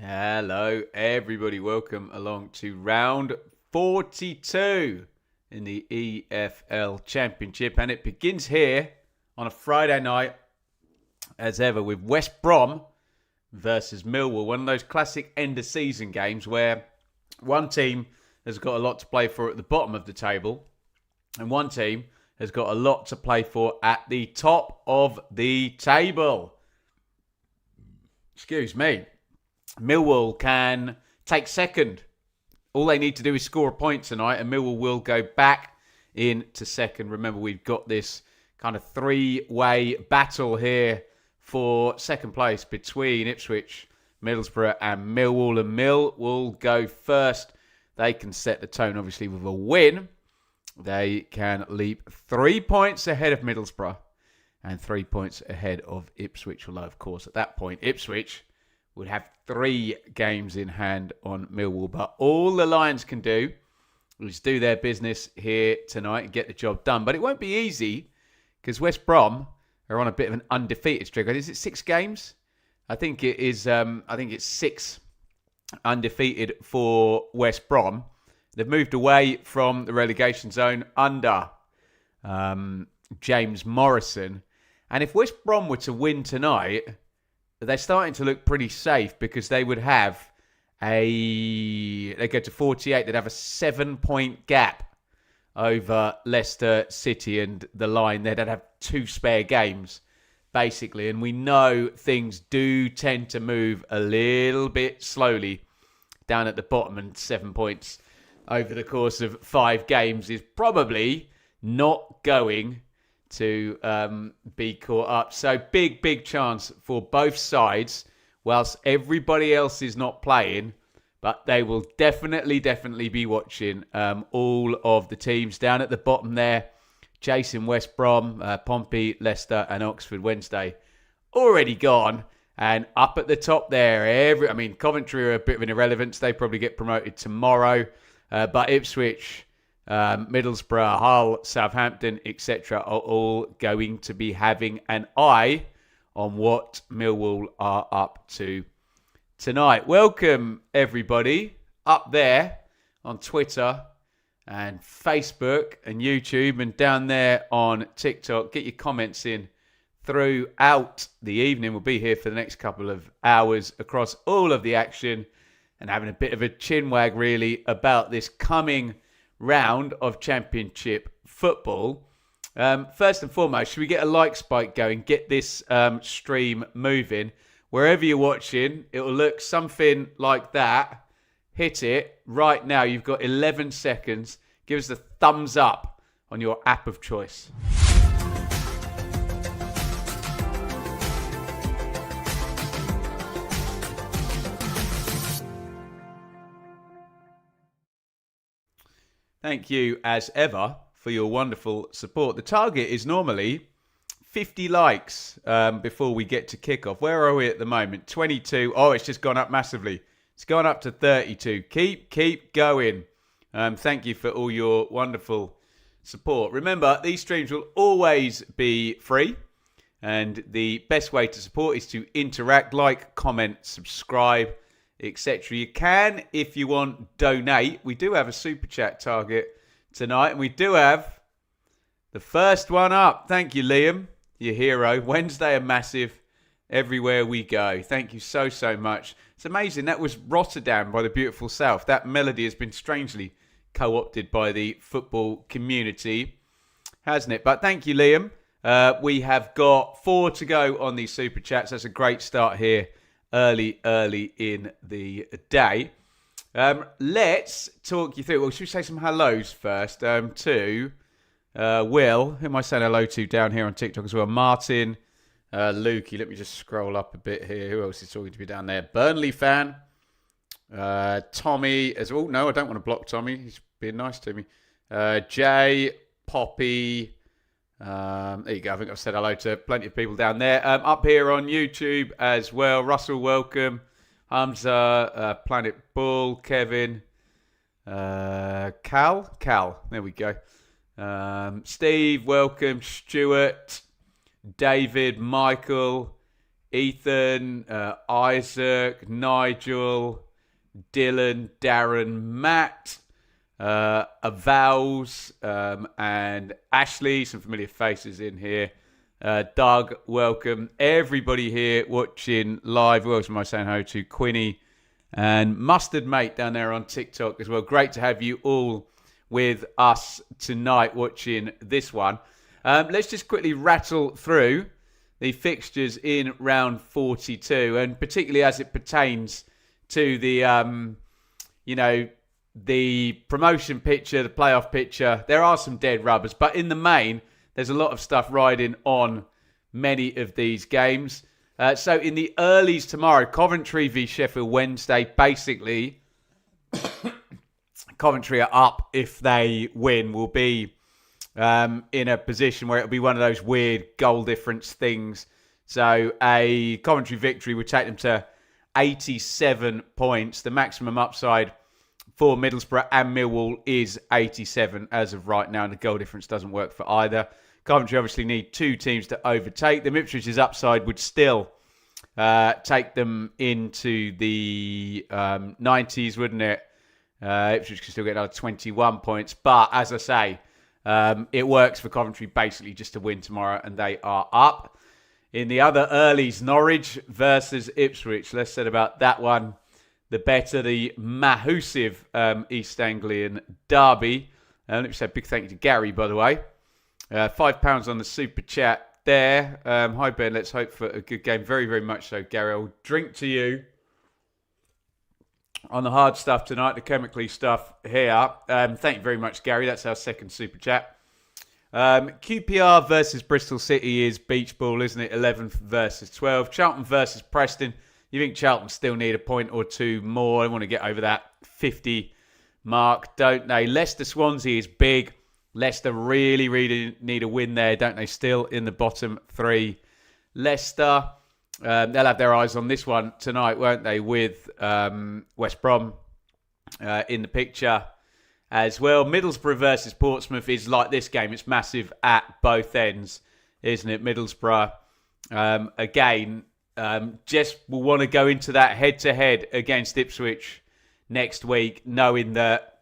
Hello, everybody. Welcome along to round 42 in the EFL Championship. And it begins here on a Friday night, as ever, with West Brom versus Millwall. One of those classic end-of-season games where one team has got a lot to play for at the bottom of the table, and one team has got a lot to play for at the top of the table. Excuse me. Millwall can take second. All they need to do is score a point tonight and Millwall will go back into second. Remember, we've got this kind of three-way battle here for second place between Ipswich, Middlesbrough and Millwall. And Mill will go first. They can set the tone, obviously, with a win. They can leap 3 points ahead of Middlesbrough and 3 points ahead of Ipswich. Although, of course, at that point, Ipswich would have 3 games in hand on Millwall. But all the Lions can do is do their business here tonight and get the job done. But it won't be easy because West Brom are on a bit of an undefeated streak. Is it 6 games? I think it is. I think it's 6 undefeated for West Brom. They've moved away from the relegation zone under James Morrison. And if West Brom were to win tonight, they're starting to look pretty safe because they would have they go to 48. They'd have a 7-point gap over Leicester City and the line. They'd have 2 spare games, basically. And we know things do tend to move a little bit slowly down at the bottom, and 7 points over the course of 5 games is probably not going to be caught up. So big chance for both sides, whilst everybody else is not playing, but they will definitely be watching all of the teams down at the bottom there, chasing West Brom, Pompey, Leicester and Oxford Wednesday already gone. And up at the top there, Coventry are a bit of an irrelevance. They probably get promoted tomorrow, but Ipswich, Middlesbrough, Hull, Southampton, etc. are all going to be having an eye on what Millwall are up to tonight. Welcome, everybody, up there on Twitter and Facebook and YouTube and down there on TikTok. Get your comments in throughout the evening. We'll be here for the next couple of hours across all of the action and having a bit of a chinwag, really, about this coming round of Championship football. First and foremost, should we get a like spike going? Get this stream moving. Wherever you're watching, it will look something like that. Hit it right now. You've got 11 seconds. Give us a thumbs up on your app of choice. Thank you, as ever, for your wonderful support. The target is normally 50 likes before we get to kickoff. Where are we at the moment? 22. Oh, it's just gone up massively. It's gone up to 32. Keep going. Thank you for all your wonderful support. Remember, these streams will always be free. And the best way to support is to interact, like, comment, subscribe, etc. You can, if you want, donate. We do have a super chat target tonight, and we do have the first one up. Thank you, Liam, your hero. Wednesday are massive everywhere we go. Thank you so much. It's amazing. That was Rotterdam by the Beautiful South. That melody has been strangely co-opted by the football community, hasn't it? But thank you, Liam. We have got 4 to go on these super chats. That's a great start here early in the day. Let's talk you through. Well, should we say some hellos first to Will, who am I saying hello to down here on TikTok as well? Martin, Lukey. Let me just scroll up a bit here. Who else is talking to me down there? Burnley fan. Tommy as well. No, I don't want to block Tommy. He's being nice to me. Jay, Poppy. There you go. I think I've said hello to plenty of people down there. Up here on YouTube as well. Russell, welcome. Hamza, Planet Bull, Kevin, Cal. There we go. Steve, welcome. Stuart, David, Michael, Ethan, Isaac, Nigel, Dylan, Darren, Matt, Avals, and Ashley. Some familiar faces in here. Doug, welcome. Everybody here watching live. Who else am I saying hello to? Quinny and Mustard Mate down there on TikTok as well. Great to have you all with us tonight watching this one. Let's just quickly rattle through the fixtures in round 42, and particularly as it pertains to the, the promotion picture, the playoff picture. There are some dead rubbers, but in the main, there's a lot of stuff riding on many of these games. So in the earlies tomorrow, Coventry v Sheffield Wednesday. Basically, Coventry are up if they win. Will be in a position where it'll be one of those weird goal difference things. So a Coventry victory would take them to 87 points. The maximum upside for Middlesbrough and Millwall is 87 as of right now, and the goal difference doesn't work for either. Coventry obviously need two teams to overtake them. Ipswich's upside would still take them into the 90s, wouldn't it? Ipswich can still get another 21 points. But as I say, it works for Coventry basically just to win tomorrow, and they are up. In the other earlies, Norwich versus Ipswich. Less said about that one, the better. The massive East Anglian derby. Let me say a big thank you to Gary, by the way. £5 on the super chat there. Hi, Ben. Let's hope for a good game. Very, very much so, Gary. I'll drink to you on the hard stuff tonight, the chemically stuff here. Thank you very much, Gary. That's our second super chat. QPR versus Bristol City is beach ball, isn't it? 11 versus 12. Charlton versus Preston. You think Charlton still need a point or two more? I want to get over that 50 mark, don't they? Leicester Swansea is big. Leicester really, really need a win there, don't they? Still in the bottom three. Leicester, they'll have their eyes on this one tonight, won't they? With West Brom in the picture as well. Middlesbrough versus Portsmouth is like this game. It's massive at both ends, isn't it? Middlesbrough, again, just will want to go into that head-to-head against Ipswich next week, knowing that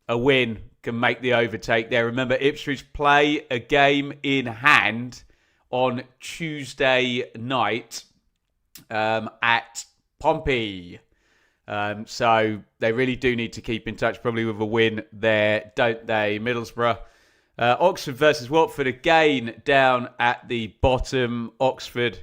a win can make the overtake there. Remember, Ipswich play a game in hand on Tuesday night at Pompey. So they really do need to keep in touch, probably with a win there, don't they? Middlesbrough. Oxford versus Watford, again down at the bottom. Oxford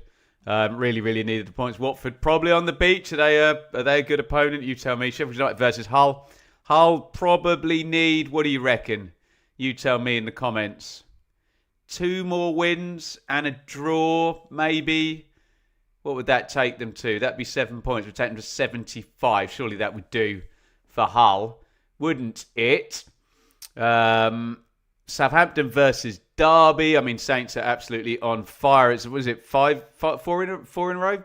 really, really needed the points. Watford probably on the beach. Are they a good opponent? You tell me. Sheffield United versus Hull. Hull probably need, what do you reckon? You tell me in the comments. 2 more wins and a draw, maybe. What would that take them to? That'd be 7 points. It would take them to 75. Surely that would do for Hull, wouldn't it? Southampton versus Derby. I mean, Saints are absolutely on fire. Was it 4 in a row?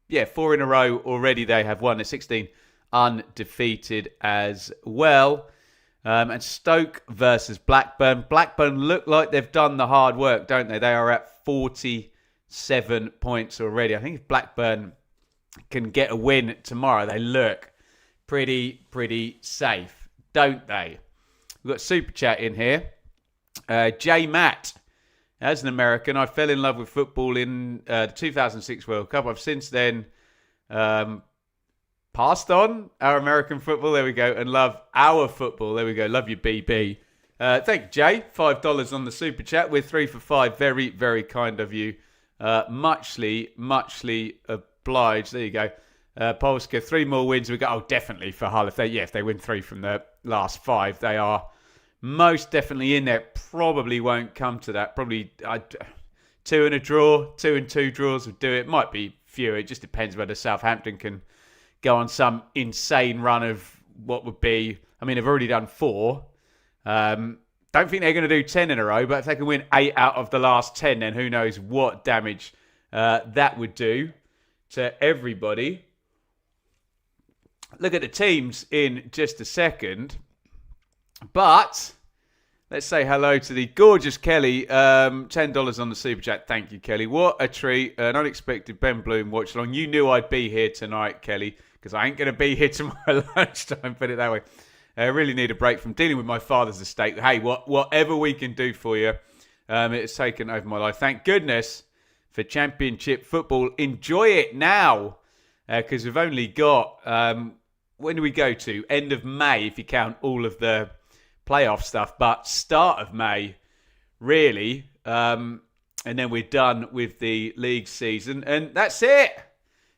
Yeah, 4 in a row already. They have won. They're 16 undefeated as well. And Stoke versus Blackburn. Blackburn look like they've done the hard work, don't they? They are at 47 points already. I think if Blackburn can get a win tomorrow, they look pretty safe, don't they? We've got Super Chat in here. J. Matt, as an American, I fell in love with football in the 2006 World Cup. I've since then passed on our American football. There we go. And love our football. There we go. Love you, BB. Thank you, Jay. $5 on the Super Chat. We're 3 for 5. Very, very kind of you. Muchly obliged. There you go. Polska, 3 more wins. We go. Oh, definitely for Hull. If they win 3 from the last 5, they are most definitely in there. Probably won't come to that. Probably 2 and a draw. 2 and 2 draws would do it. Might be fewer. It just depends whether Southampton can go on some insane run of what would be. I mean, they've already done 4. Don't think they're going to do 10 in a row, but if they can win 8 out of the last 10, then who knows what damage that would do to everybody. Look at the teams in just a second. But Let's say hello to the gorgeous Kelly. $10 on the super chat. Thank you, Kelly. What a treat. An unexpected Ben Bloom watch along. You knew I'd be here tonight, Kelly, because I ain't going to be here tomorrow lunchtime, put it that way. I really need a break from dealing with my father's estate. Hey, whatever we can do for you, it's taken over my life. Thank goodness for Championship football. Enjoy it now, because we've only got, when do we go to? End of May, if you count all of the playoff stuff, but start of May, really. And then we're done with the league season, and that's it.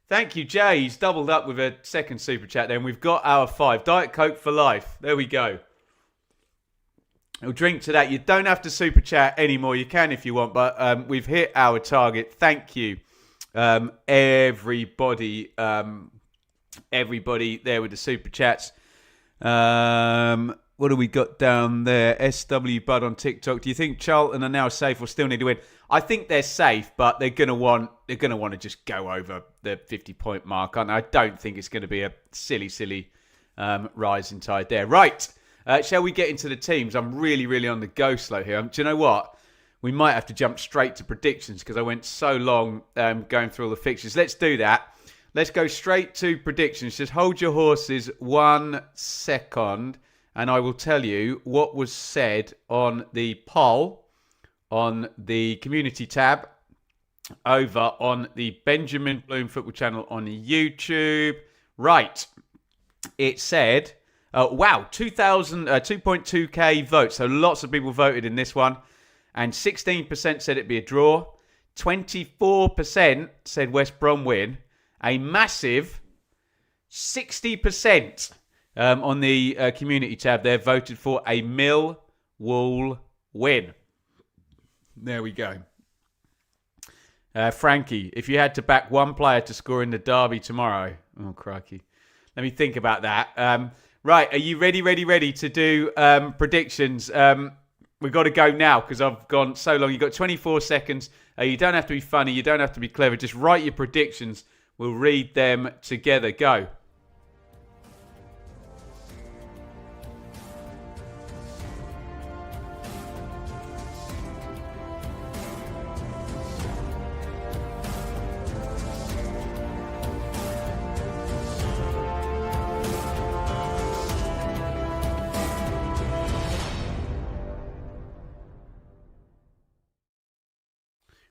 Thank you, Jay. He's doubled up with a second super chat there, and we've got our 5. Diet Coke for life. There we go. We'll drink to that. You don't have to super chat anymore. You can if you want, but we've hit our target. Thank you, everybody there with the super chats. What do we got down there? SW Bud on TikTok. Do you think Charlton are now safe or still need to win? I think they're safe, but they're gonna want to just go over the 50-point mark, aren't they? I don't think it's going to be a silly rising tide there. Right. Shall we get into the teams? I'm really on the go slow here. Do you know what? We might have to jump straight to predictions because I went so long going through all the fixtures. Let's do that. Let's go straight to predictions. Just hold your horses 1 second, and I will tell you what was said on the poll on the community tab over on the Benjamin Bloom Football channel on YouTube. Right. It said, wow, 2.2k votes. So lots of people voted in this one. And 16% said it'd be a draw. 24% said West Brom win. A massive 60% on the community tab there voted for a Millwall win. There we go. Frankie, if you had to back one player to score in the derby tomorrow. Oh, crikey. Let me think about that. Right, are you ready to do predictions? We've got to go now because I've gone so long. You've got 24 seconds. You don't have to be funny. You don't have to be clever. Just write your predictions. We'll read them together. Go.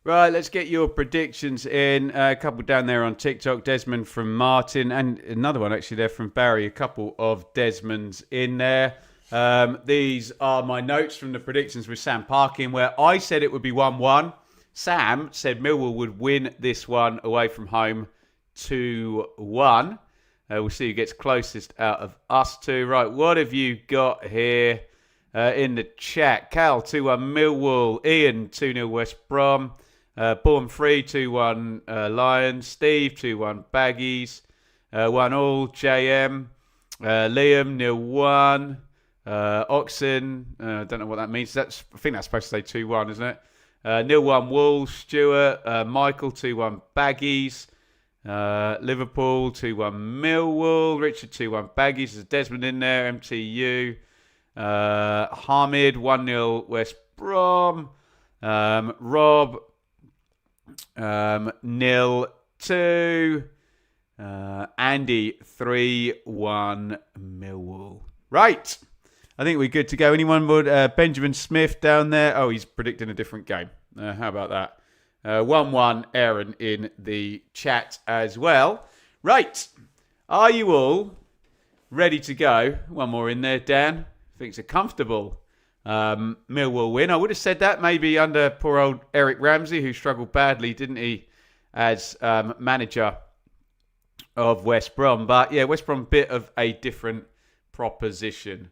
Right, let's get your predictions in. A couple down there on TikTok. Desmond from Martin, and another one actually there from Barry. A couple of Desmonds in there. These are my notes from the predictions with Sam Parkin, where I said it would be 1-1. Sam said Millwall would win this one away from home 2-1. We'll see who gets closest out of us two. Right, what have you got here in the chat? Cal, 2-1 Millwall. Ian, 2-0 West Brom. Born Free, 2-1 Lions. Steve, 2-1 Baggies. 1-1 JM. Liam, 0-1. Oxen, I don't know what that means. I think that's supposed to say 2-1, isn't it? 0-1 Wolves. Stuart. Michael, 2-1 Baggies. Liverpool, 2-1 Millwall. Richard, 2-1 Baggies. There's Desmond in there. MTU. Hamid, 1-0 West Brom. Rob, 0-2. Andy, 3-1 Millwall. Right. I think we're good to go. Anyone would? Benjamin Smith down there. Oh, he's predicting a different game. How about that? 1-1 Aaron in the chat as well. Right. Are you all ready to go? One more in there, Dan. Thinks a comfortable Millwall win. I would have said that maybe under poor old Eric Ramsey, who struggled badly, didn't he, as manager of West Brom. But yeah, West Brom, bit of a different proposition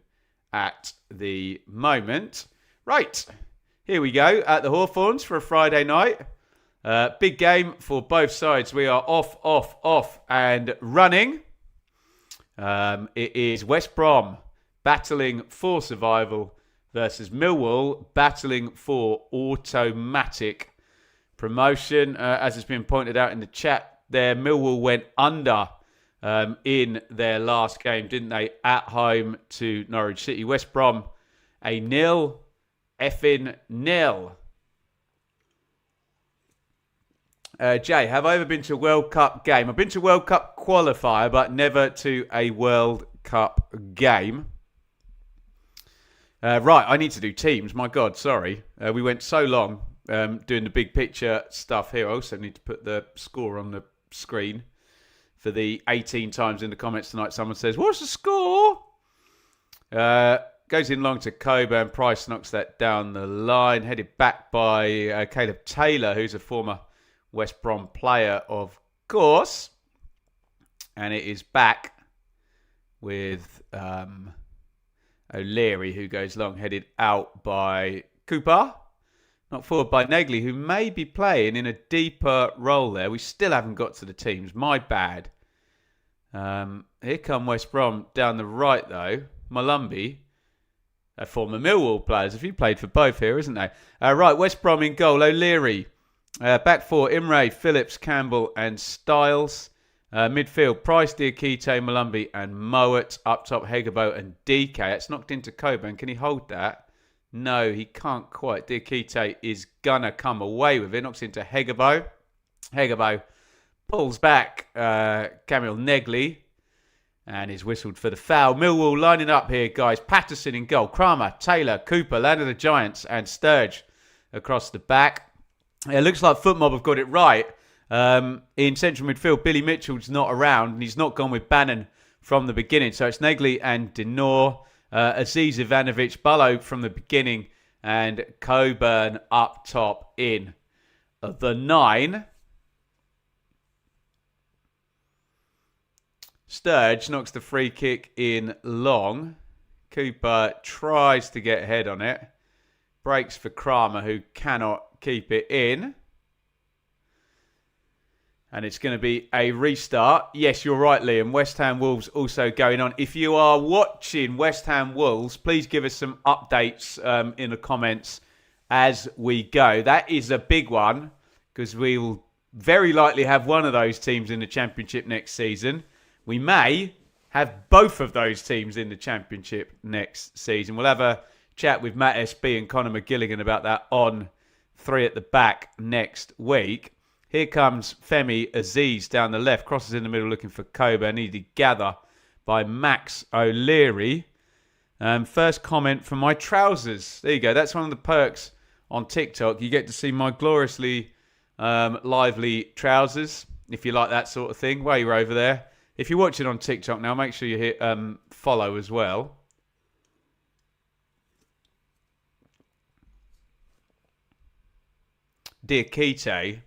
at the moment. Right, here we go at the Hawthorns for a Friday night. Big game for both sides. We are off and running. It is West Brom battling for survival versus Millwall battling for automatic promotion. As has been pointed out in the chat there, Millwall went under in their last game, didn't they? At home to Norwich City. West Brom, a 0 effing nil. Jay, have I ever been to a World Cup game? I've been to a World Cup qualifier, but never to a World Cup game. Right, I need to do teams. My God, sorry. We went so long doing the big picture stuff here. I also need to put the score on the screen for the 18 times in the comments tonight. Someone says, what's the score? Goes in long to Coburn. Price knocks that down the line. Headed back by Caleb Taylor, who's a former West Brom player, of course. And it is back with O'Leary, who goes long, headed out by Cooper. Not forward by Negley, who may be playing in a deeper role there. We still haven't got to the teams. My bad. Here come West Brom down the right, though. Malumbi, a former Millwall player. There's a few played for both here, isn't there? Right, West Brom in goal. O'Leary. Back four, Imre, Phillips, Campbell and Styles. Midfield, Price, Diakite, Malumbi and Mowat. Up top, Hegabo and DK. It's knocked into Coburn. Can he hold that? No, he can't quite. Diakite is gonna come away with it. Knocks into Hegabo. Hegabo pulls back Camille Negley and is whistled for the foul. Millwall lining up here, guys. Patterson in goal. Kramer, Taylor, Cooper, Land of the Giants and Sturge across the back. It looks like Footmob have got it right. In central midfield, Billy Mitchell's not around and he's not gone with Bannon from the beginning. So it's Negley and Denor. Aziz Ivanovic, Bullo from the beginning, and Coburn up top in the 9. Sturge knocks the free kick in long. Cooper tries to get ahead on it. Breaks for Kramer, who cannot keep it in. And it's going to be a restart. Yes, you're right, Liam. West Ham Wolves also going on. If you are watching West Ham Wolves, please give us some updates in the comments as we go. That is a big one because we will very likely have one of those teams in the Championship next season. We may have both of those teams in the Championship next season. We'll have a chat with Matt SB and Conor McGilligan about that on 3 at the Back next week. Here comes Femi Aziz down the left. Crosses in the middle looking for Coburn. Needed gather by Max O'Leary. First comment from my trousers. There you go. That's one of the perks on TikTok. You get to see my gloriously lively trousers, if you like that sort of thing, while you're over there. If you're watching on TikTok now, make sure you hit follow as well. Diakite.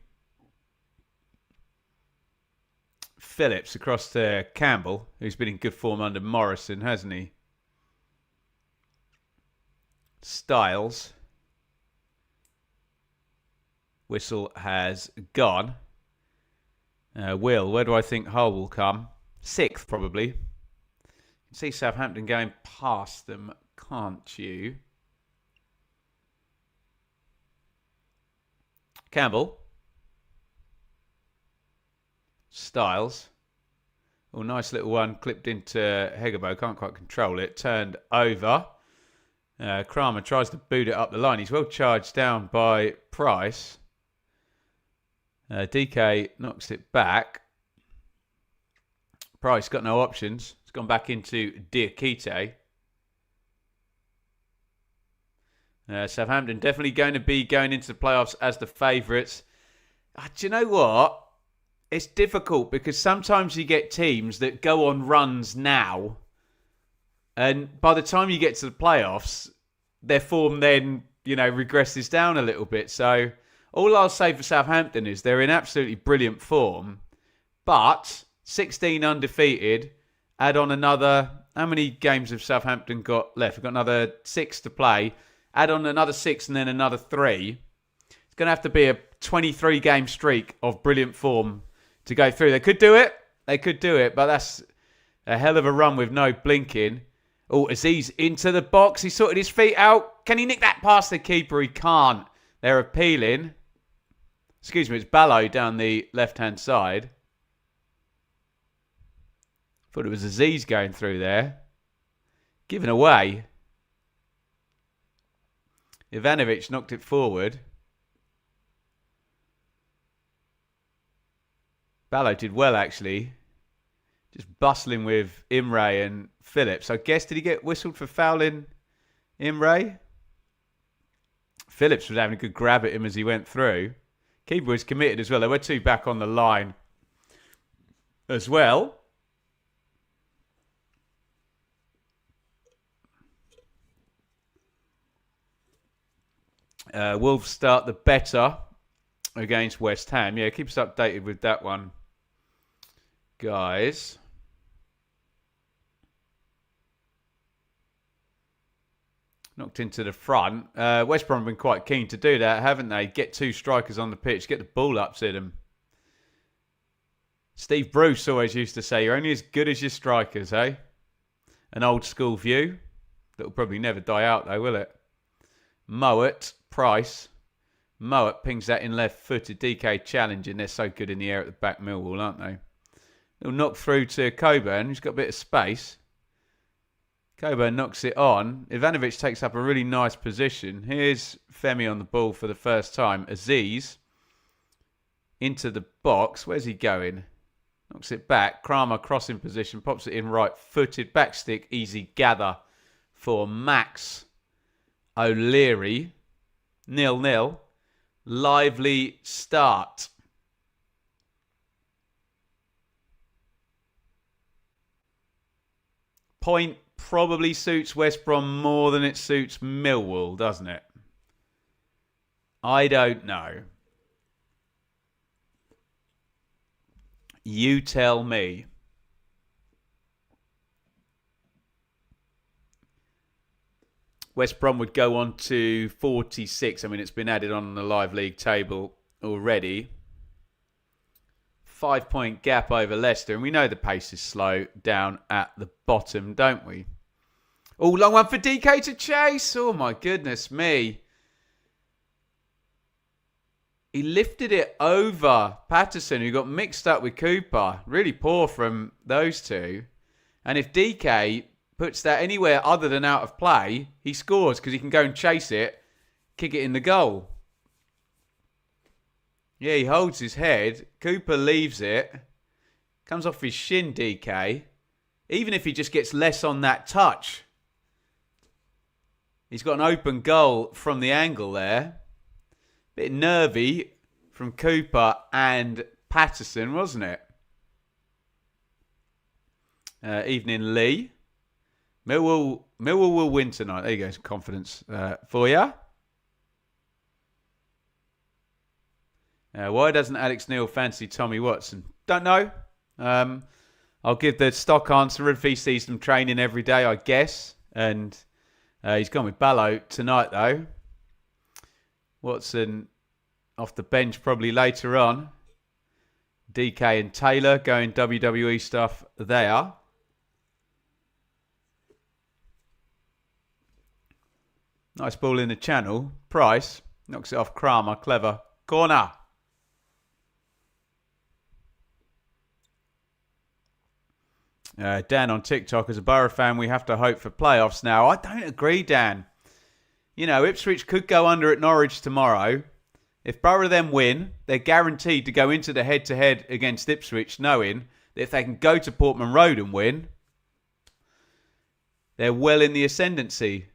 Phillips across to Campbell, who's been in good form under Morrison, hasn't he? Styles. Whistle has gone. Will, where do I think Hull will come? 6th, probably. You can see Southampton going past them, can't you? Campbell. Styles. Oh, nice little one clipped into Hegabo. Can't quite control it. Turned over. Kramer tries to boot it up the line. He's well charged down by Price. DK knocks it back. Price got no options. It's gone back into Diakite. Southampton definitely going to be going into the playoffs as the favourites. Do you know what? It's difficult because sometimes you get teams that go on runs now and by the time you get to the playoffs, their form then, regresses down a little bit. So all I'll say for Southampton is they're in absolutely brilliant form, but 16 undefeated, add on another, how many games have Southampton got left? We've got another 6 to play, add on another 6 and then another 3. It's going to have to be a 23 game streak of brilliant form to go through. They could do it, but that's a hell of a run with no blinking. Oh, Aziz into the box. He sorted his feet out. Can he nick that past the keeper? He can't. They're appealing. Excuse me, it's Ballo down the left-hand side. Thought it was Aziz going through there. Given away. Ivanovic knocked it forward. Ballo did well, actually. Just bustling with Imre and Phillips. I guess, did he get whistled for fouling Imre? Phillips was having a good grab at him as he went through. Keeper was committed as well. There were two back on the line as well. Wolves start the better against West Ham. Yeah, keep us updated with that one, guys. Knocked into the front. West Brom have been quite keen to do that, haven't they? Get two strikers on the pitch, get the ball up to them. Steve Bruce always used to say, you're only as good as your strikers, eh? An old school view that will probably never die out, though, will it? Mowat, Price. Mowat pings that in left-footed. DK challenging. They're so good in the air at the back, Millwall, aren't they? Little knock through to Coburn, who's got a bit of space. Coburn knocks it on. Ivanovic takes up a really nice position. Here's Femi on the ball for the first time. Aziz into the box. Where's he going? Knocks it back. Kramer crossing position. Pops it in right-footed. Back stick. Easy gather for Max O'Leary. 0-0. Lively start. Point probably suits West Brom more than it suits Millwall, doesn't it? I don't know. You tell me. West Brom would go on to 46. I mean, it's been added on the live league table already. 5-point gap over Leicester. And we know the pace is slow down at the bottom, don't we? Oh, long one for DK to chase. Oh, my goodness me. He lifted it over Patterson, who got mixed up with Cooper. Really poor from those two. And if DK puts that anywhere other than out of play, he scores because he can go and chase it, kick it in the goal. Yeah, he holds his head. Cooper leaves it. Comes off his shin, DK. Even if he just gets less on that touch. He's got an open goal from the angle there. Bit nervy from Cooper and Patterson, wasn't it? Evening, Lee. Millwall will win tonight. There you go, some confidence for you. Why doesn't Alex Neil fancy Tommy Watson? Don't know. I'll give the stock answer if he sees them training every day, I guess. And he's gone with Ballo tonight, though. Watson off the bench probably later on. DK and Taylor going WWE stuff there. Nice ball in the channel. Price knocks it off Kramer. Clever. Corner. Dan on TikTok, as a Borough fan, we have to hope for playoffs now. I don't agree, Dan. You know, Ipswich could go under at Norwich tomorrow. If Borough then win, they're guaranteed to go into the head-to-head against Ipswich, knowing that if they can go to Portman Road and win, they're well in the ascendancy.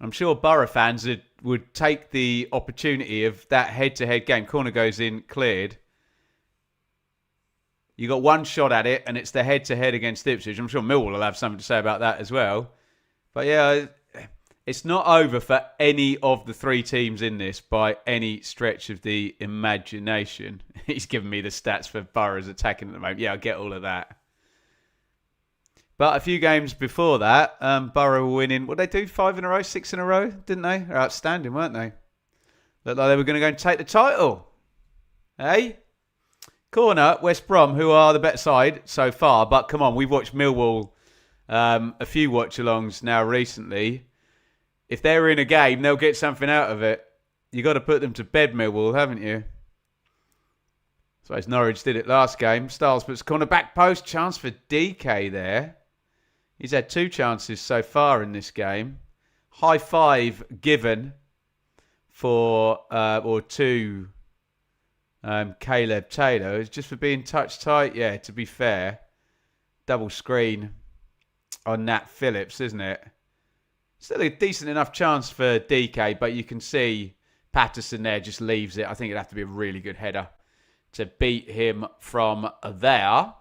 I'm sure Borough fans would take the opportunity of that head-to-head game. Corner goes in, cleared. You got one shot at it, and it's the head-to-head against Ipswich. I'm sure Millwall will have something to say about that as well. But yeah, it's not over for any of the three teams in this by any stretch of the imagination. He's given me the stats for Borough's attacking at the moment. Yeah, I get all of that. But a few games before that, Borough were winning. What did they do? 5 in a row? 6 in a row? Didn't they? They're outstanding, weren't they? Looked like they were going to go and take the title. Hey? Corner, West Brom, who are the better side so far. But come on, we've watched Millwall a few watch-alongs now recently. If they're in a game, they'll get something out of it. You got to put them to bed, Millwall, haven't you? So as Norwich did it last game. Stiles puts corner back post. Chance for DK there. He's had 2 chances so far in this game. high five given for, or to Caleb Taylor. It's just for being touch tight. Yeah, to be fair. Double screen on Nat Phillips, isn't it? Still a decent enough chance for DK, but you can see Patterson there just leaves it. I think it'd have to be a really good header to beat him from there.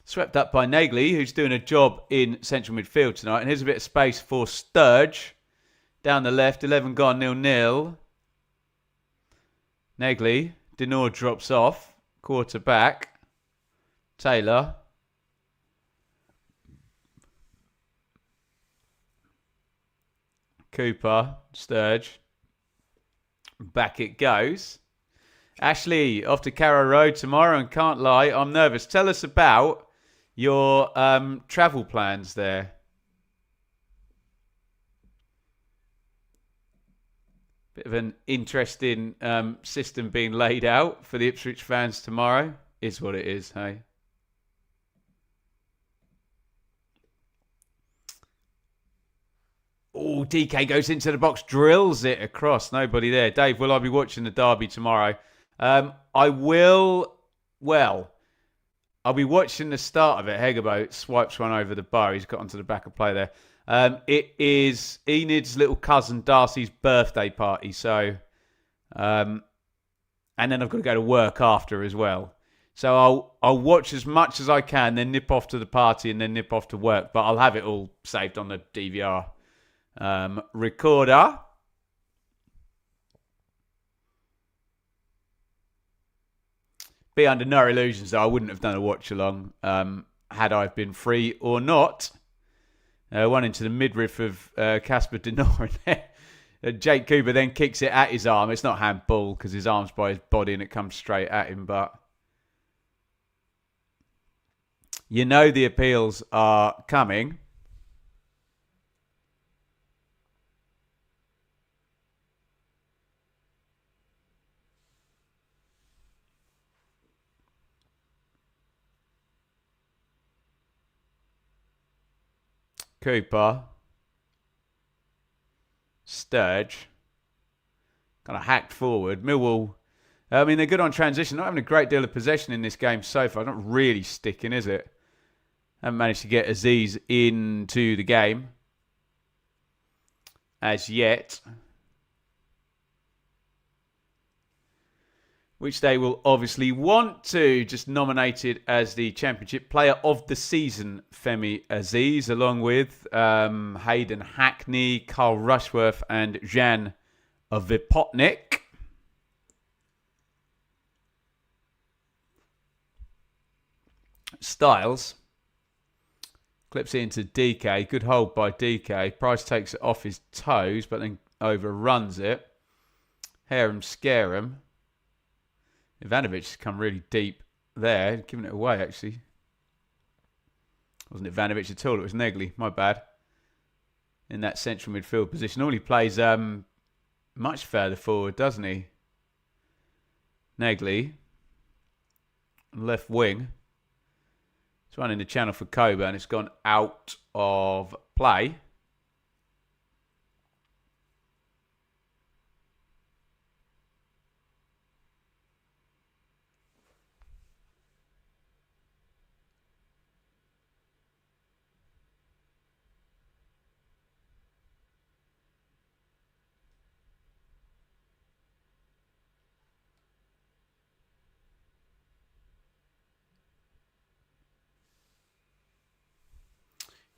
Swept up by Nagley, who's doing a job in central midfield tonight. And here's a bit of space for Sturge. Down the left, 11 gone, 0-0. Nagley, Denor drops off. Quarterback. Taylor. Cooper, Sturge. Back it goes. Ashley, off to Carrow Road tomorrow, and can't lie, I'm nervous. Tell us about your travel plans there. Bit of an interesting system being laid out for the Ipswich fans tomorrow. Is what it is, hey? Oh, DK goes into the box, drills it across. Nobody there. Dave, will I be watching the derby tomorrow? I will. Well, I'll be watching the start of it. Hegabo swipes one over the bar. He's got onto the back of play there. It is Enid's little cousin Darcy's birthday party. So, and then I've got to go to work after as well. So I'll watch as much as I can, then nip off to the party and then nip off to work. But I'll have it all saved on the DVR recorder. Be under no illusions though, I wouldn't have done a watch along had I been free or not. One into the midriff of Casper Denor. Jake Cooper then kicks it at his arm. It's not handball because his arm's by his body and it comes straight at him. But you know the appeals are coming. Cooper. Sturge. Kind of hacked forward. Millwall, I mean, they're good on transition. Not having a great deal of possession in this game so far. Not really sticking, is it? Haven't managed to get Aziz into the game as yet. Which they will obviously want to. Just nominated as the Championship Player of the Season, Femi Aziz, along with Hayden Hackney, Carl Rushworth and Jan Vipotnik. Styles clips it into DK. Good hold by DK. Price takes it off his toes, but then overruns it. Harem Scarem. Ivanovic has come really deep there, giving it away actually. Wasn't Ivanovic at all, it was Negley, my bad. In that central midfield position. Normally plays much further forward, doesn't he? Negley. Left wing. It's running the channel for Coburn. It's gone out of play.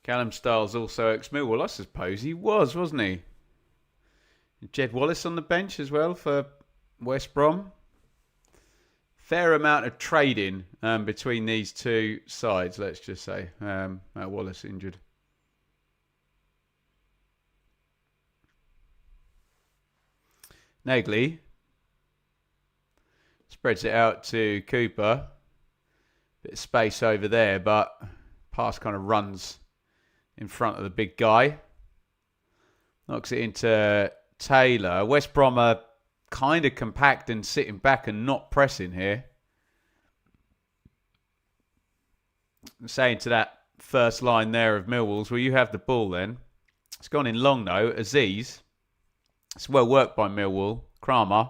Callum Styles also ex-Millwall. I suppose he was, wasn't he? Jed Wallace on the bench as well for West Brom. Fair amount of trading between these two sides, let's just say. Wallace injured. Nagley spreads it out to Cooper. Bit of space over there, but pass kind of runs in front of the big guy. Knocks it into Taylor. West Brom are kind of compact and sitting back and not pressing here. saying to that first line there of Millwall's, well, you have the ball then. It's gone in long, though. Aziz. It's well worked by Millwall. Kramer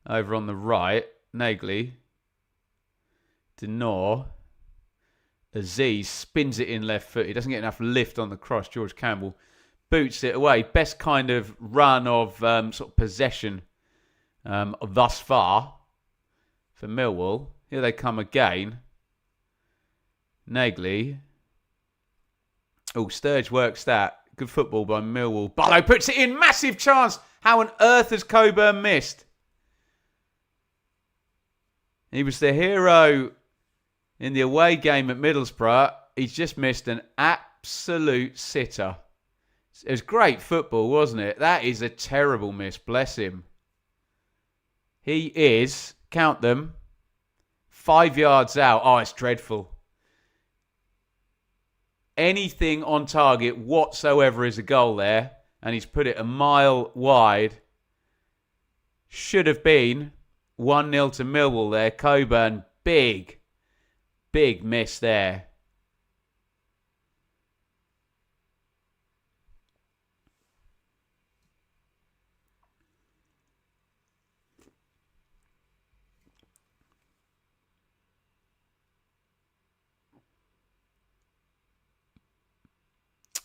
over on the right. Nagley. Denor. Aziz spins it in left foot. He doesn't get enough lift on the cross. George Campbell boots it away. Best kind of run of sort of possession thus far for Millwall. Here they come again. Nagley. Oh, Sturge works that. Good football by Millwall. Barlow puts it in. Massive chance. How on earth has Coburn missed? He was the hero in the away game at Middlesbrough. He's just missed an absolute sitter. It was great football, wasn't it? That is a terrible miss. Bless him. He is, count them, 5 yards out. Oh, it's dreadful. Anything on target whatsoever is a goal there. And he's put it a mile wide. Should have been 1-0 to Millwall there. Coburn, big miss there.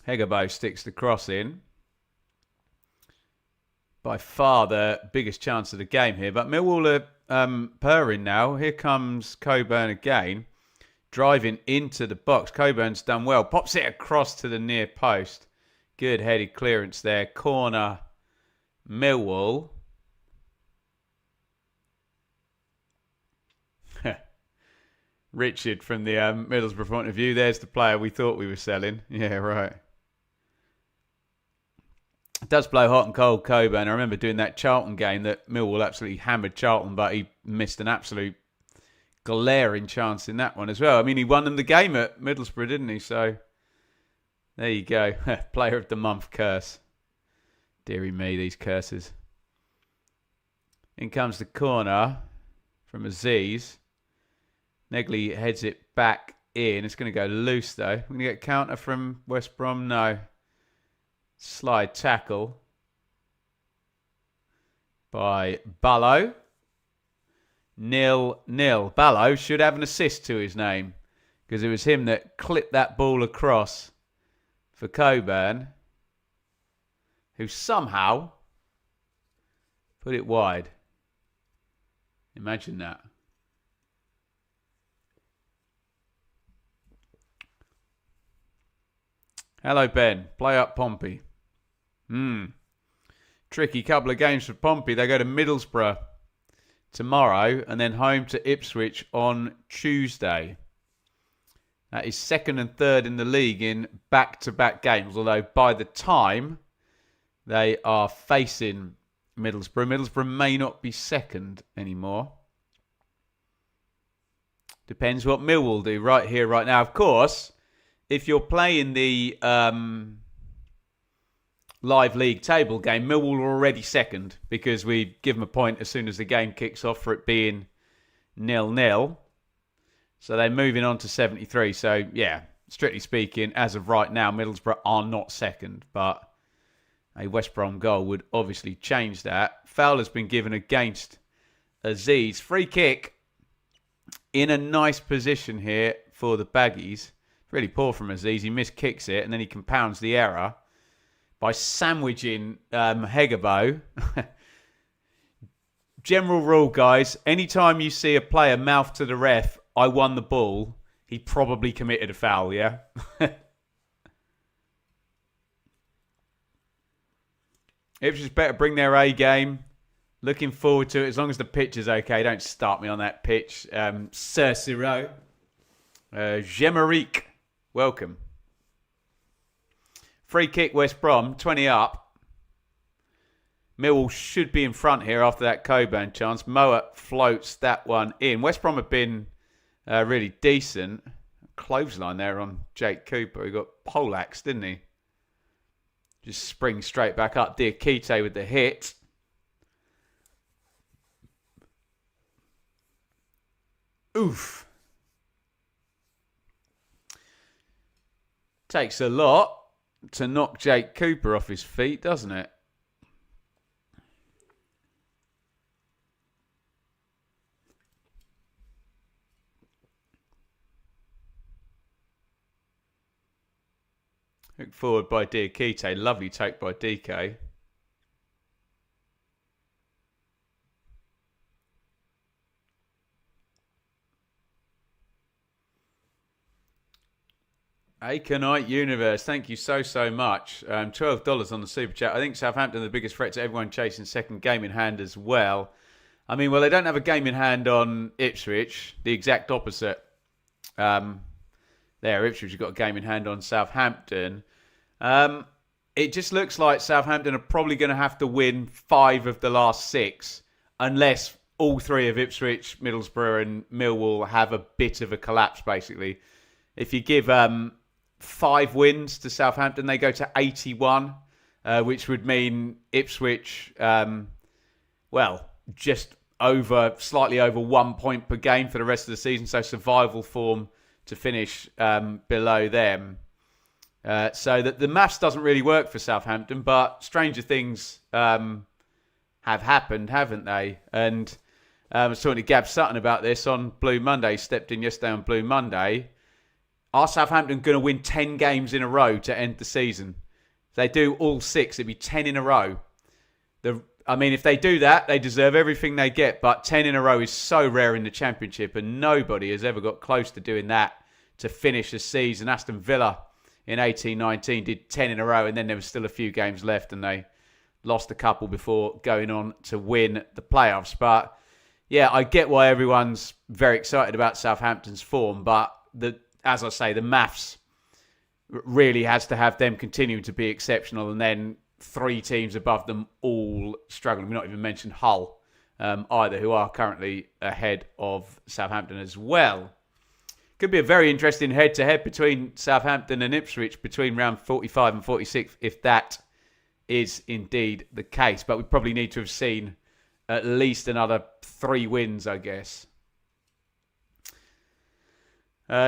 Hegabo sticks the cross in. By far the biggest chance of the game here. But Millwall are purring now. Here comes Coburn again. Driving into the box. Coburn's done well. Pops it across to the near post. Good headed clearance there. Corner Millwall. Richard from the Middlesbrough point of view. There's the player we thought we were selling. Yeah, right. It does blow hot and cold, Coburn. I remember doing that Charlton game that Millwall absolutely hammered Charlton, but he missed an absolute glaring chance in that one as well. I mean, he won them the game at Middlesbrough, didn't he? So, there you go. Player of the month curse. Deary me, these curses. In comes the corner from Aziz. Negley heads it back in. It's going to go loose, though. We're going to get a counter from West Brom. No. Slide tackle by Ballow. 0-0. Ballow should have an assist to his name because it was him that clipped that ball across for Coburn, who somehow put it wide. Imagine that. Hello, Ben. Play up Pompey. Tricky couple of games for Pompey. They go to Middlesbrough tomorrow and then home to Ipswich on Tuesday. That is second and third in the league in back-to-back games. Although by the time they are facing Middlesbrough may not be second anymore. Depends what Millwall do right here, right now. Of course, if you're playing the live league table game, Millwall are already second because we give them a point as soon as the game kicks off for it being 0-0. So they're moving on to 73. So, yeah, strictly speaking, as of right now, Middlesbrough are not second. But a West Brom goal would obviously change that. Foul has been given against Aziz. Free kick in a nice position here for the Baggies. Really poor from Aziz. He miskicks it and then he compounds the error by sandwiching Hegabo. General rule, guys. Anytime you see a player mouth to the ref, I won the ball, he probably committed a foul, yeah? Ipswich better bring their A game. Looking forward to it. As long as the pitch is okay. Don't start me on that pitch. Sir Ciro. Gemerique. Welcome. Free kick, West Brom, 20 up. Millwall should be in front here after that Coburn chance. Moat floats that one in. West Brom have been really decent. Clothesline there on Jake Cooper. He got poleaxed, didn't he? Just springs straight back up. Diakite with the hit. Oof. Takes a lot to knock Jake Cooper off his feet, doesn't it? Hooked forward by Diakite. Lovely take by DK. Aconite Universe, thank you so much. $12 on the super chat. I think Southampton are the biggest threat to everyone chasing second game in hand as well. I mean, well, they don't have a game in hand on Ipswich. The exact opposite. Ipswich have got a game in hand on Southampton. It just looks like Southampton are probably going to have to win 5 of the last 6, unless all 3 of Ipswich, Middlesbrough and Millwall have a bit of a collapse, basically. If you give 5 wins to Southampton, they go to 81, which would mean Ipswich, just slightly over 1 point per game for the rest of the season. So survival form to finish below them. So that the maths doesn't really work for Southampton, but stranger things have happened, haven't they? And I was talking to Gab Sutton about this on Blue Monday. He stepped in yesterday on Blue Monday. Are Southampton going to win 10 games in a row to end the season? If they do all 6, it'd be 10 in a row. If they do that, they deserve everything they get. But 10 in a row is so rare in the Championship, and nobody has ever got close to doing that to finish a season. Aston Villa in 18-19 did 10 in a row, and then there was still a few games left, and they lost a couple before going on to win the playoffs. But yeah, I get why everyone's very excited about Southampton's form, but as I say, the maths really has to have them continuing to be exceptional, and then 3 teams above them all struggling. We've not even mentioned Hull either, who are currently ahead of Southampton as well. Could be a very interesting head-to-head between Southampton and Ipswich between round 45 and 46, if that is indeed the case. But we probably need to have seen at least another 3 wins, I guess.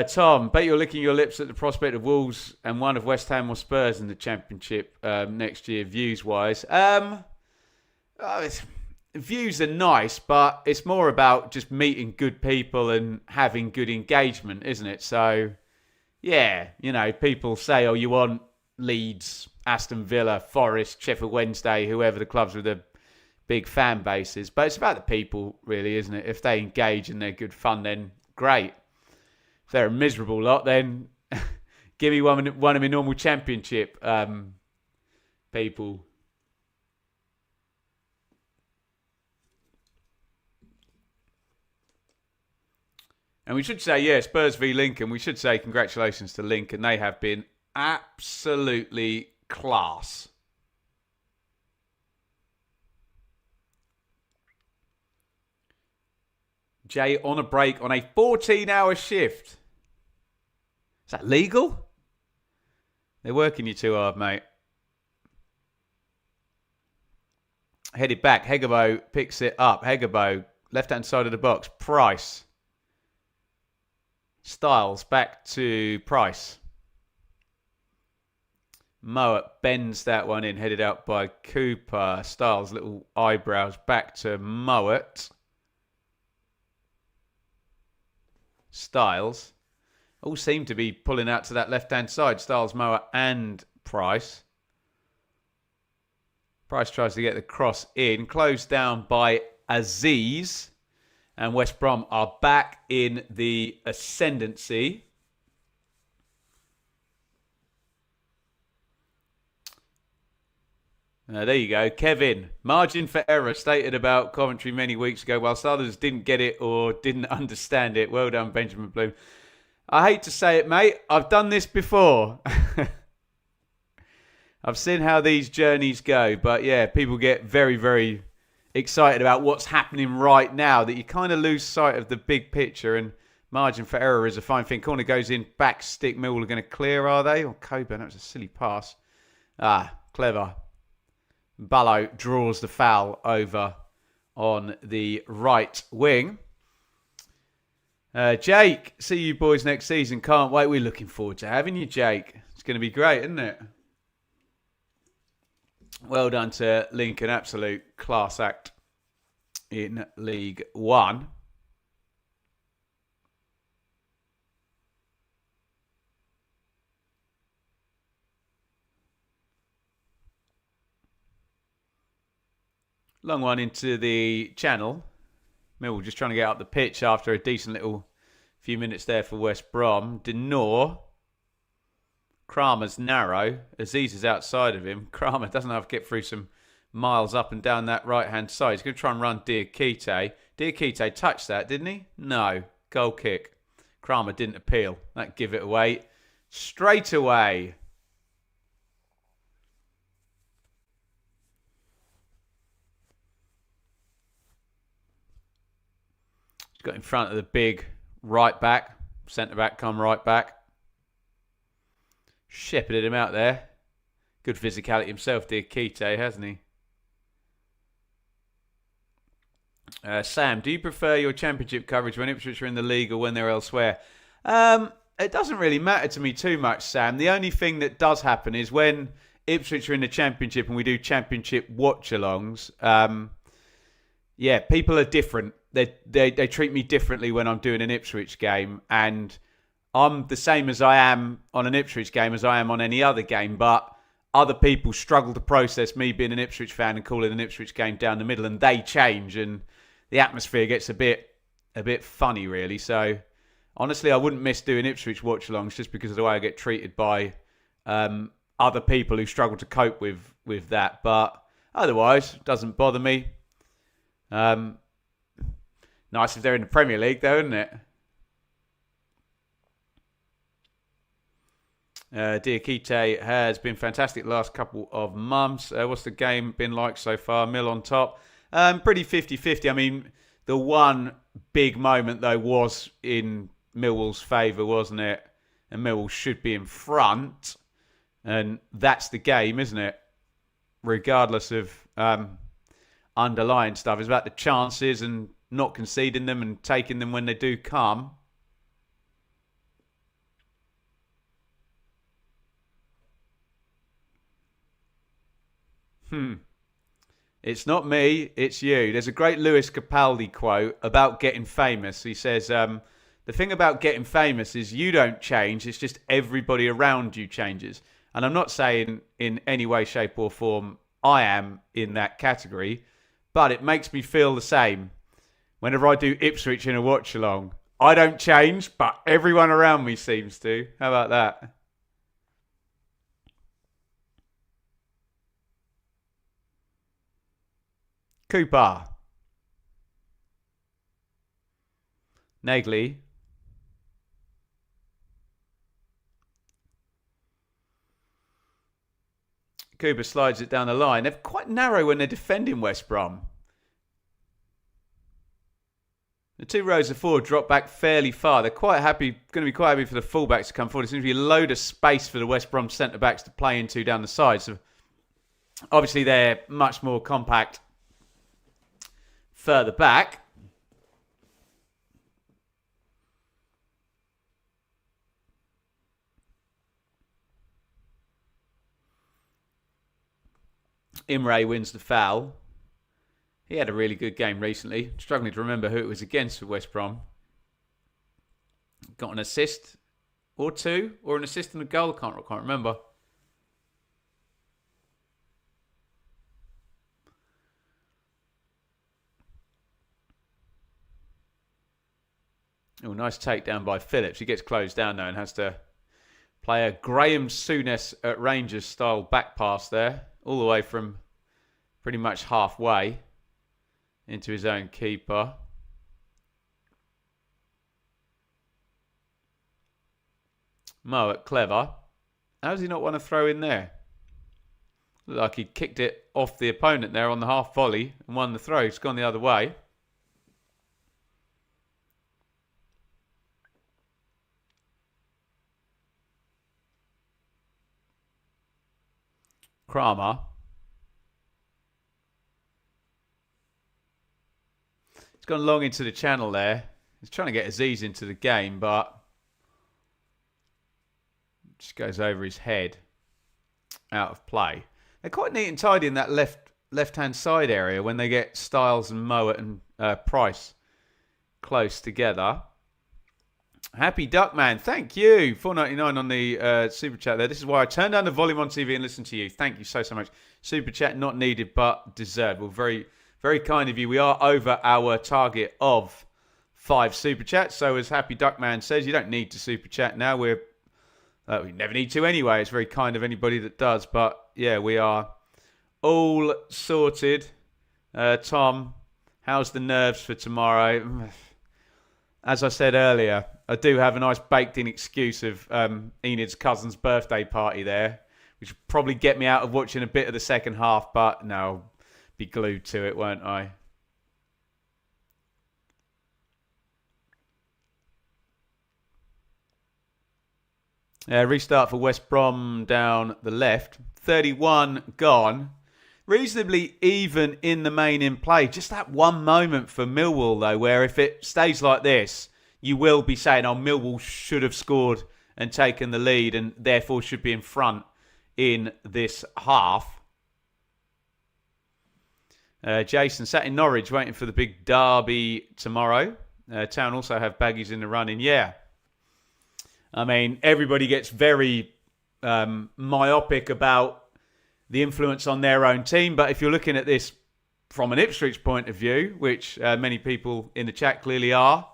Tom, bet you're licking your lips at the prospect of Wolves and one of West Ham or Spurs in the Championship next year, views-wise. Views are nice, but it's more about just meeting good people and having good engagement, isn't it? So, yeah, people say, oh, you want Leeds, Aston Villa, Forest, Sheffield Wednesday, whoever the clubs with the big fan bases. But it's about the people, really, isn't it? If they engage and they're good fun, then great. If they're a miserable lot, then give me one of my normal Championship people. And we should say, Spurs v Lincoln. We should say congratulations to Lincoln. They have been absolutely class. Jay on a break on a 14-hour shift. Is that legal? They're working you too hard, mate. Headed back. Hegebo picks it up. Hegebo, left-hand side of the box. Price. Styles back to Price. Mowat bends that one in. Headed out by Cooper. Styles, little eyebrows back to Mowat. Styles. All seem to be pulling out to that left-hand side. Styles, Mowat and Price. Price tries to get the cross in. Closed down by Aziz. And West Brom are back in the ascendancy. There you go. Kevin, margin for error stated about commentary many weeks ago, whilst others didn't get it or didn't understand it. Well done, Benjamin Bloom. I hate to say it, mate. I've done this before. I've seen how these journeys go. But yeah, people get very, very excited about what's happening right now that you kind of lose sight of the big picture. And margin for error is a fine thing. Corner goes in, back stick. Millwall are going to clear, are they? Or Coburn, that was a silly pass. Clever. Ballo draws the foul over on the right wing. Jake, see you boys next season. Can't wait. We're looking forward to having you, Jake. It's going to be great, isn't it? Well done to Lincoln. Absolute class act in League One. Long one into the channel. Millwall just trying to get up the pitch after a decent little few minutes there for West Brom. Denor. Kramer's narrow. Aziz is outside of him. Kramer doesn't have to get through some miles up and down that right-hand side. He's going to try and run Diakite. Diakite touched that, didn't he? No. Goal kick. Kramer didn't appeal. That give it away straight away. He's got in front of the big right back. Centre back come right back. Shepherded him out there. Good physicality himself, Diakite, hasn't he? Sam, do you prefer your championship coverage when Ipswich are in the league or when they're elsewhere? It doesn't really matter to me too much, Sam. The only thing that does happen is when Ipswich are in the championship and we do championship watch-alongs, people are different. They treat me differently when I'm doing an Ipswich game, and I'm the same as I am on an Ipswich game as I am on any other game, but other people struggle to process me being an Ipswich fan and calling an Ipswich game down the middle, and they change, and the atmosphere gets a bit funny, really. So, honestly, I wouldn't miss doing Ipswich watch-alongs just because of the way I get treated by other people who struggle to cope with that. But otherwise, it doesn't bother me. Nice if they're in the Premier League, though, isn't it? Diakite has been fantastic the last couple of months. What's the game been like so far? Mill on top. Pretty 50-50. I mean, the one big moment, though, was in Millwall's favour, wasn't it? And Millwall should be in front. And that's the game, isn't it? Regardless of underlying stuff. It's about the chances and not conceding them and taking them when they do come. It's not me, it's you. There's a great Lewis Capaldi quote about getting famous. He says, the thing about getting famous is you don't change, it's just everybody around you changes. And I'm not saying in any way, shape or form I am in that category, but it makes me feel the same. Whenever I do Ipswich in a watch-along, I don't change, but everyone around me seems to. How about that? Cooper. Nagley. Cooper slides it down the line. They're quite narrow when they're defending West Brom. The two rows of forward drop back fairly far. They're quite happy, going to be quite happy for the fullbacks to come forward. There seems to be a load of space for the West Brom centre-backs to play into down the side. So obviously they're much more compact further back. Imre wins the foul. He had a really good game recently. Struggling to remember who it was against for West Brom. Got an assist or two, or an assist and a goal. Can't remember. Oh, nice takedown by Phillips. He gets closed down now and has to play a Graham Souness at Rangers style back pass there, all the way from pretty much halfway into his own keeper. Mowat, clever. How does he not want to throw in there? Looked like he kicked it off the opponent there on the half volley and won the throw. It's gone the other way. Kramer. He's gone long into the channel there. He's trying to get Aziz into the game, but Just goes over his head. Out of play. They're quite neat and tidy in that left-hand side area when they get Styles and Mowat and Price close together. Happy Duckman, thank you. $4.99 on the super chat there. This is why I turn down the volume on TV and listen to you. Thank you so much. Super chat not needed but deserved. Well, very, very kind of you. We are over our target of 5 super chats. So as Happy Duckman says, you don't need to super chat now. We never need to anyway. It's very kind of anybody that does. But yeah, we are all sorted. Tom, how's the nerves for tomorrow? As I said earlier, I do have a nice baked-in excuse of Enid's cousin's birthday party there, which will probably get me out of watching a bit of the second half, but no, I'll be glued to it, won't I? Restart for West Brom down the left. 31 gone. Reasonably even in the main in play. Just that one moment for Millwall, though, where if it stays like this, you will be saying, oh, Millwall should have scored and taken the lead and therefore should be in front in this half. Jason sat in Norwich waiting for the big derby tomorrow. Town also have baggies in the running. Yeah. I mean, everybody gets very myopic about the influence on their own team. But if you're looking at this from an Ipswich point of view, which many people in the chat clearly are,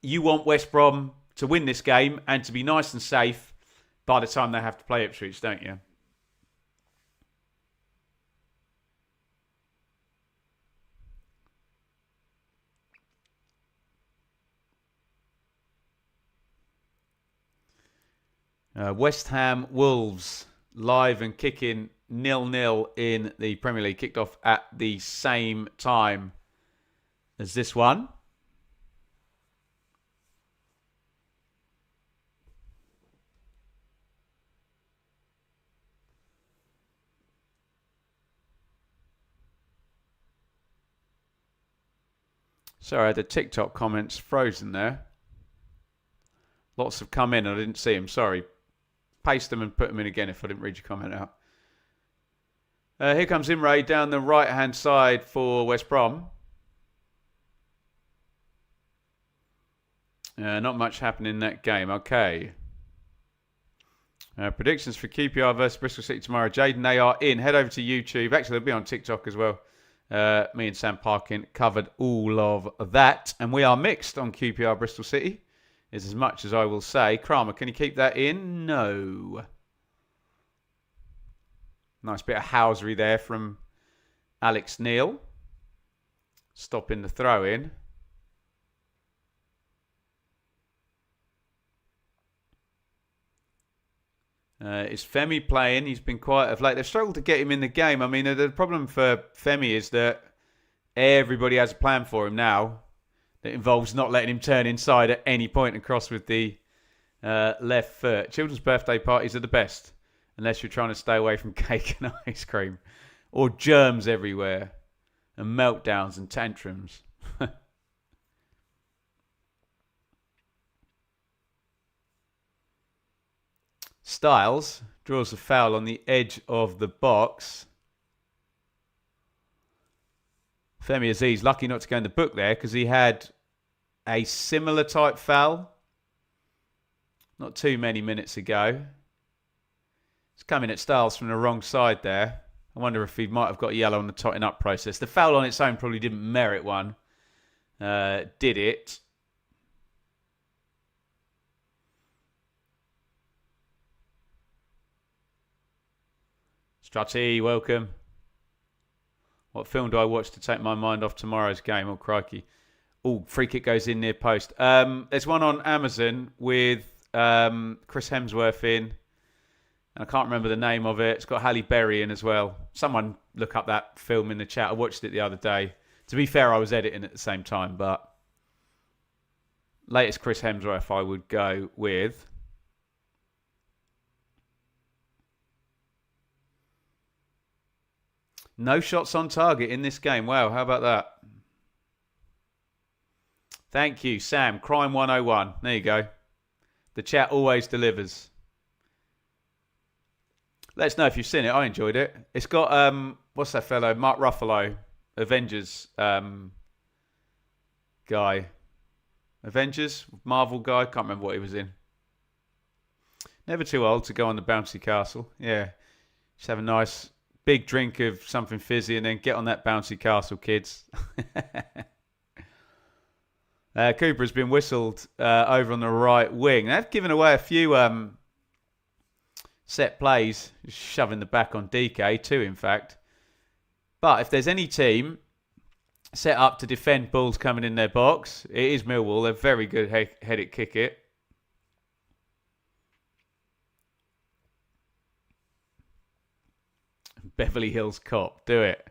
you want West Brom to win this game and to be nice and safe by the time they have to play Ipswich, don't you? West Ham Wolves live and kicking 0-0 in the Premier League. Kicked off at the same time as this one. Sorry, the TikTok comments frozen there. Lots have come in and I didn't see them. Sorry. Paste them and put them in again if I didn't read your comment out. Here comes Imre down the right-hand side for West Brom. Not much happening in that game. Okay. Predictions for QPR versus Bristol City tomorrow. Jaden, they are in. Head over to YouTube. Actually, they'll be on TikTok as well. Me and Sam Parkin covered all of that. And we are mixed on QPR Bristol City. Is as much as I will say. Kramer, can you keep that in? No. Nice bit of housery there from Alex Neil. Stopping the throw in. Is Femi playing? He's been quiet of late. They've struggled to get him in the game. I mean, the problem for Femi is that everybody has a plan for him now. That involves not letting him turn inside at any point and cross with the left foot. Children's birthday parties are the best, unless you're trying to stay away from cake and ice cream, or germs everywhere, and meltdowns and tantrums. Styles draws a foul on the edge of the box. Femi Aziz, lucky not to go in the book there because he had a similar type foul not too many minutes ago. It's coming at Styles from the wrong side there. I wonder if he might have got a yellow on the totting up process. The foul on its own probably didn't merit one. Did it? Strutty, welcome. What film do I watch to take my mind off tomorrow's game? Oh, crikey. Oh, free kick goes in near post. There's one on Amazon with Chris Hemsworth in. And I can't remember the name of it. It's got Halle Berry in as well. Someone look up that film in the chat. I watched it the other day. To be fair, I was editing at the same time, but latest Chris Hemsworth I would go with. No shots on target in this game. Wow, how about that? Thank you, Sam. Crime 101. There you go. The chat always delivers. Let us know if you've seen it. I enjoyed it. It's got what's that fellow? Mark Ruffalo, Avengers guy. Avengers, Marvel guy. Can't remember what he was in. Never too old to go on the bouncy castle. Yeah. Just have a nice big drink of something fizzy and then get on that bouncy castle, kids. Cooper has been whistled over on the right wing. They've given away a few set plays, just shoving the back on DK, two in fact. But if there's any team set up to defend balls coming in their box, it is Millwall. They're very good head it, kick it. Beverly Hills Cop, do it.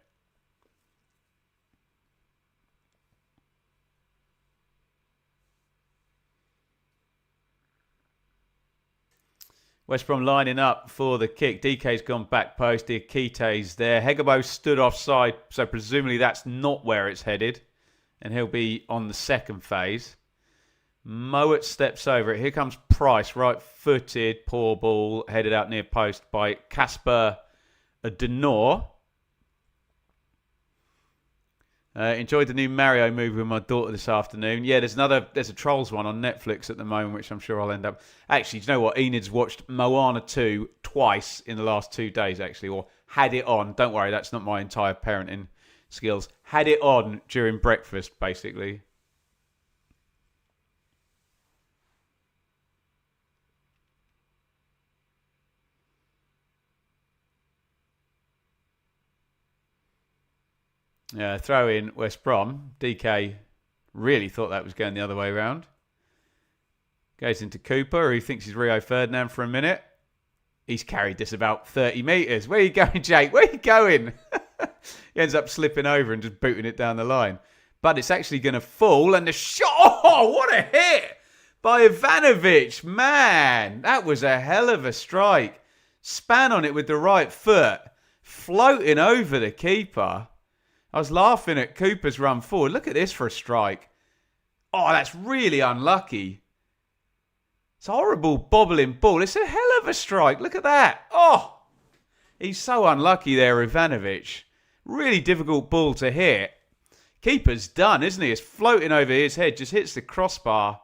West Brom lining up for the kick. DK's gone back post. Diakite's there. Hegebo stood offside, so presumably that's not where it's headed. And he'll be on the second phase. Mowat steps over it. Here comes Price, right-footed, poor ball, headed out near post by Casper Denor. Enjoyed the new Mario movie with my daughter this afternoon. Yeah, there's a Trolls one on Netflix at the moment, which I'm sure I'll end up. Actually, do you know what? Enid's watched Moana 2 twice in the last 2 days, actually, or had it on. Don't worry, that's not my entire parenting skills. Had it on during breakfast, basically. Throw in West Brom. DK really thought that was going the other way around. Goes into Cooper, who thinks he's Rio Ferdinand for a minute. He's carried this about 30 metres. Where are you going, Jake? Where are you going? He ends up slipping over and just booting it down the line. But it's actually going to fall, and the shot... Oh, what a hit by Ivanovic. Man, that was a hell of a strike. Span on it with the right foot, floating over the keeper. I was laughing at Cooper's run forward. Look at this for a strike. Oh, that's really unlucky. It's a horrible bobbling ball. It's a hell of a strike. Look at that. Oh, he's so unlucky there, Ivanovic. Really difficult ball to hit. Keeper's done, isn't he? It's floating over his head. Just hits the crossbar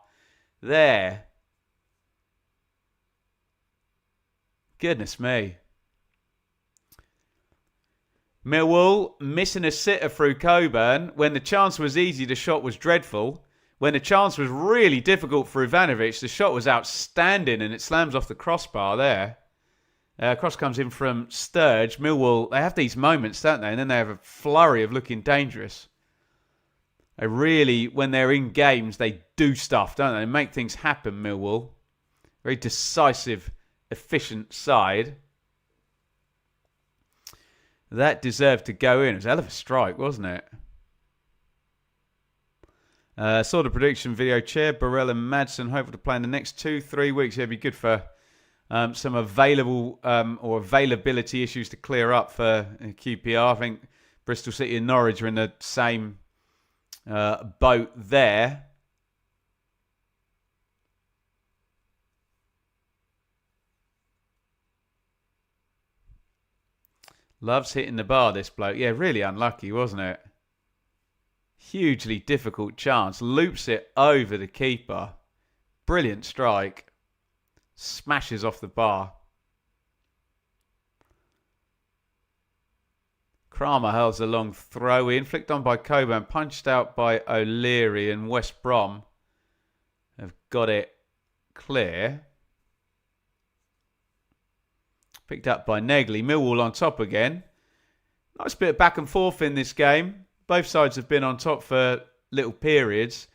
there. Goodness me. Millwall missing a sitter through Coburn. When the chance was easy, the shot was dreadful. When the chance was really difficult for Ivanovic, the shot was outstanding and it slams off the crossbar there. Cross comes in from Sturge. Millwall, they have these moments, don't they? And then they have a flurry of looking dangerous. They really, when they're in games, they do stuff, don't they? They make things happen, Millwall. Very decisive, efficient side. That deserved to go in. It was a hell of a strike, wasn't it? Saw the prediction video. Chair, Burrell and Madsen hopeful to play in the next 2-3 weeks. Yeah, it'd be good for some available or availability issues to clear up for QPR. I think Bristol City and Norwich are in the same boat there. Loves hitting the bar, this bloke. Yeah, really unlucky, wasn't it? Hugely difficult chance. Loops it over the keeper. Brilliant strike. Smashes off the bar. Kramer hurls a long throw in. Flicked on by Coburn. Punched out by O'Leary, and West Brom have got it clear. Picked up by Negley. Millwall on top again. Nice bit of back and forth in this game. Both sides have been on top for little periods.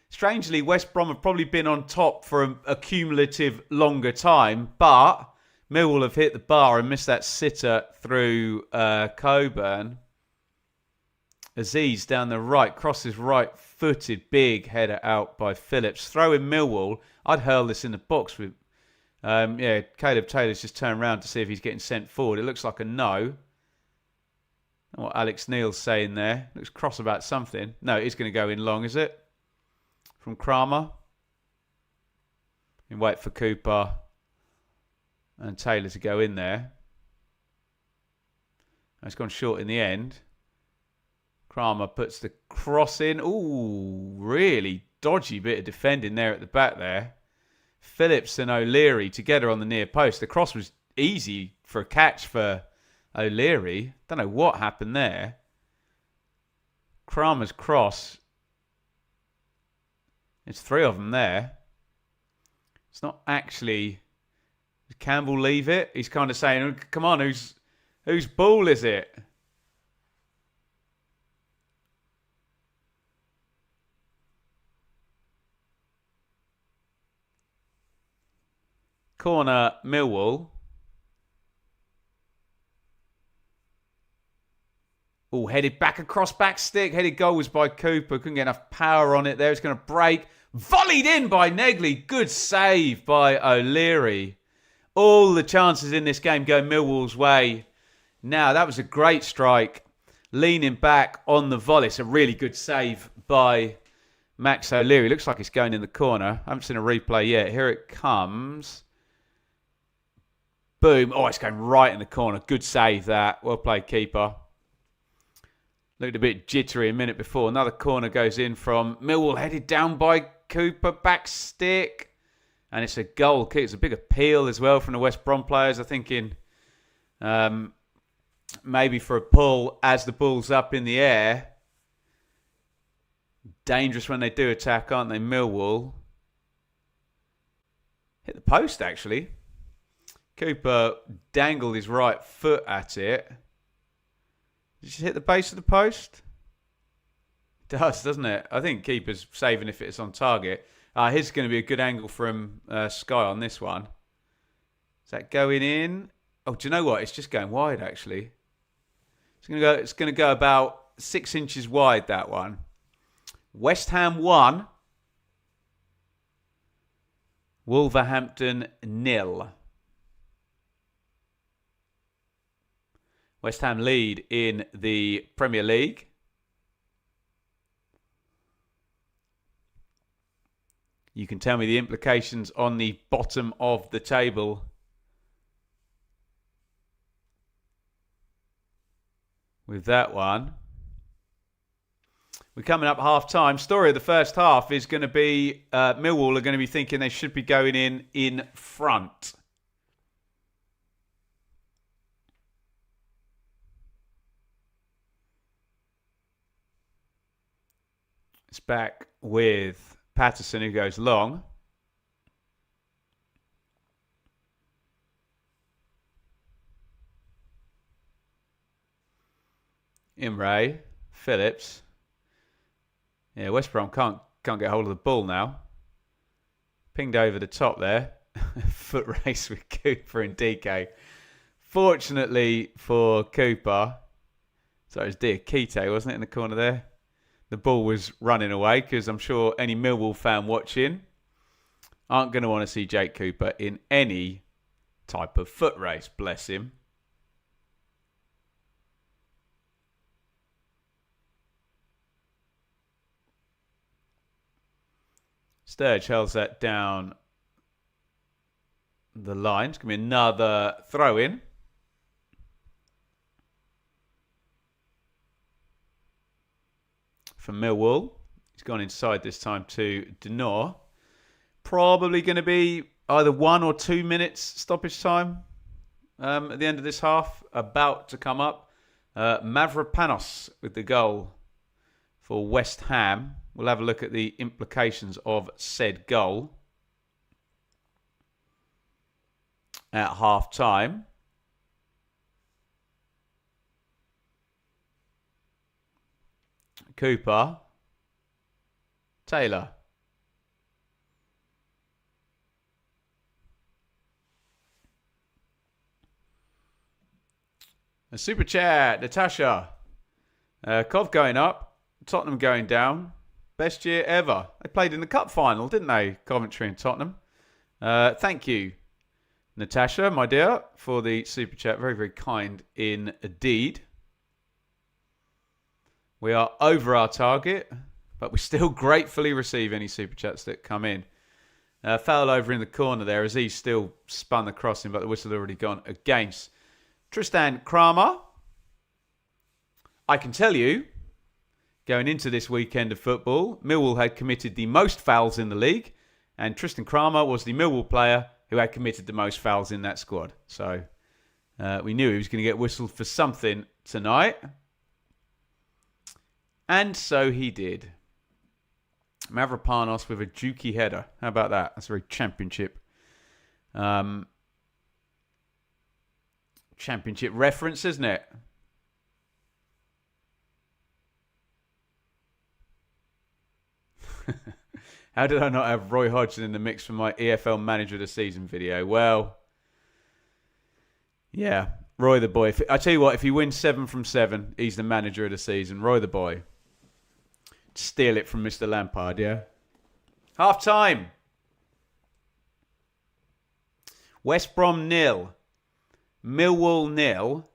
Strangely, West Brom have probably been on top for a cumulative longer time, but Millwall have hit the bar and missed that sitter through Coburn. Aziz down the right, crosses right-footed, big header out by Phillips. Throw in Millwall. I'd hurl this in the box with... Caleb Taylor's just turned around to see if he's getting sent forward. It looks like a no. What Alex Neil's saying there. Looks cross about something. No, it's going to go in long, is it? From Kramer. And wait for Cooper and Taylor to go in there. It's gone short in the end. Kramer puts the cross in. Ooh, really dodgy bit of defending there at the back there. Phillips and O'Leary together on the near post. The cross was easy for a catch for O'Leary. Don't know what happened there. Kramer's cross. It's 3 of them there. It's not actually... Does Campbell leave it? He's kind of saying, come on, whose ball is it? Corner, Millwall. Oh, headed back across back stick. Headed goal was by Cooper. Couldn't get enough power on it there. It's going to break. Volleyed in by Negley. Good save by O'Leary. All the chances in this game go Millwall's way. Now, that was a great strike. Leaning back on the volley. It's a really good save by Max O'Leary. Looks like it's going in the corner. I haven't seen a replay yet. Here it comes. Boom. Oh, it's going right in the corner. Good save that. Well played, keeper. Looked a bit jittery a minute before. Another corner goes in from Millwall, headed down by Cooper. Back stick. And it's a goal kick. It's a big appeal as well from the West Brom players. I'm thinking maybe for a pull as the ball's up in the air. Dangerous when they do attack, aren't they, Millwall? Hit the post, actually. Cooper dangled his right foot at it. Did she hit the base of the post? It does, doesn't it? I think keeper's saving if it's on target. Here's going to be a good angle from Sky on this one. Is that going in? Oh, do you know what? It's just going wide, actually. It's going to go about 6 inches wide, that one. West Ham 1. Wolverhampton 0. West Ham lead in the Premier League. You can tell me the implications on the bottom of the table. With that one. We're coming up half-time. Story of the first half is going to be Millwall are going to be thinking they should be going in front. It's back with Patterson, who goes long. Imre, Phillips. Yeah, West Brom can't get hold of the ball now. Pinged over the top there. Foot race with Cooper and DK. Fortunately for Cooper, so it was Diakite, wasn't it, in the corner there? The ball was running away because I'm sure any Millwall fan watching aren't going to want to see Jake Cooper in any type of foot race. Bless him. Sturge holds that down the line. It's going to be another throw-in. From Millwall. He's gone inside this time to Denor. Probably going to be either 1 or 2 minutes stoppage time at the end of this half. About to come up. Mavropanos with the goal for West Ham. We'll have a look at the implications of said goal at half time. Cooper. Taylor. A super chat. Natasha. Cov going up. Tottenham going down. Best year ever. They played in the cup final, didn't they? Coventry and Tottenham. Thank you, Natasha, my dear, for the super chat. Very, very kind indeed. We are over our target, but we still gratefully receive any super chats that come in. Foul over in the corner there as he still spun the crossing, but the whistle had already gone against. Tristan Kramer. I can tell you, going into this weekend of football, Millwall had committed the most fouls in the league, and Tristan Kramer was the Millwall player who had committed the most fouls in that squad. So we knew he was going to get whistled for something tonight. And so he did. Mavropanos with a dukey header. How about that? That's very Championship. Championship reference, isn't it? How did I not have Roy Hodgson in the mix for my EFL Manager of the Season video? Well, yeah, Roy the boy. I tell you what, if he wins 7 from 7, he's the Manager of the Season. Roy the boy. Steal it from Mr. Lampard, yeah? Half time. West Brom 0. Millwall 0.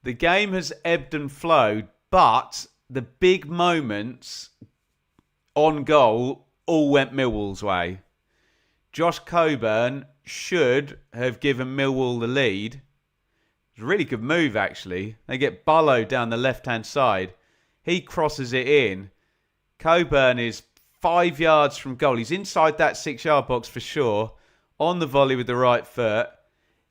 The game has ebbed and flowed, but the big moments on goal all went Millwall's way. Josh Coburn should have given Millwall the lead. It's a really good move, actually. They get Bullow down the left-hand side. He crosses it in. Coburn is 5 yards from goal. He's inside that 6-yard box for sure. On the volley with the right foot.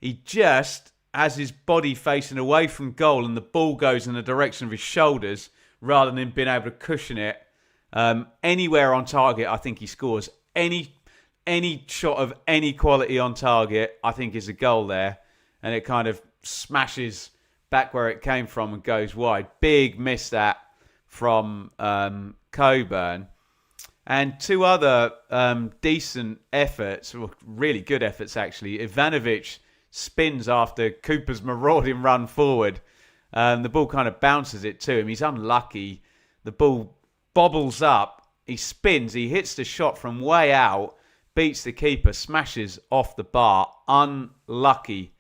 He just has his body facing away from goal and the ball goes in the direction of his shoulders rather than being able to cushion it. Anywhere on target, I think he scores. Any shot of any quality on target, I think is a goal there. And it kind of smashes back where it came from and goes wide. Big miss that from Coburn. And 2 other decent efforts, or really good efforts actually. Ivanovic spins after Cooper's marauding run forward. The ball kind of bounces it to him. He's unlucky. The ball bobbles up. He spins. He hits the shot from way out. Beats the keeper. Smashes off the bar. Unlucky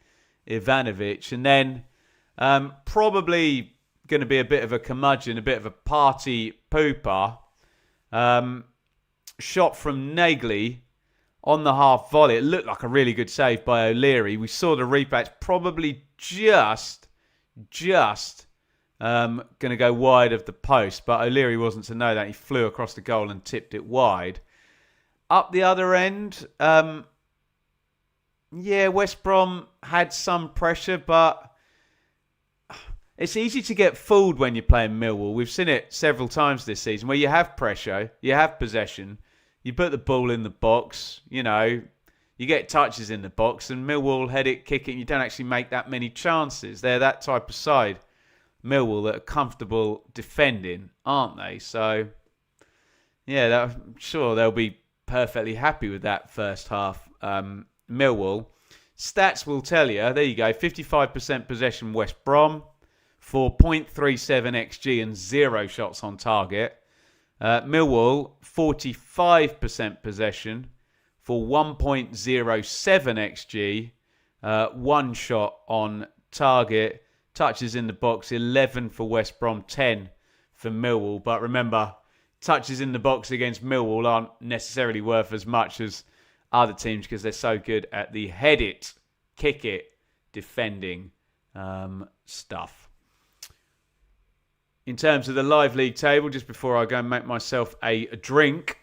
Ivanovic. And then probably going to be a bit of a curmudgeon, a bit of a party pooper. Shot from Nagley on the half volley. It looked like a really good save by O'Leary. We saw the replay. It's probably just going to go wide of the post, but O'Leary wasn't to know that. He flew across the goal and tipped it wide. Up the other end, West Brom had some pressure, but it's easy to get fooled when you're playing Millwall. We've seen it several times this season where you have pressure, you have possession, you put the ball in the box, you get touches in the box, and Millwall head it, kick it, and you don't actually make that many chances. They're that type of side, Millwall, that are comfortable defending, aren't they? So, yeah, I'm sure they'll be perfectly happy with that first half. Millwall. Stats will tell you, there you go, 55% possession West Brom, for 0.37 XG and 0 shots on target. Millwall, 45% possession for 1.07 XG, 1 shot on target. Touches in the box, 11 for West Brom, 10 for Millwall. But remember, touches in the box against Millwall aren't necessarily worth as much as other teams because they're so good at the head it, kick it, defending stuff. In terms of the live league table, just before I go and make myself a drink,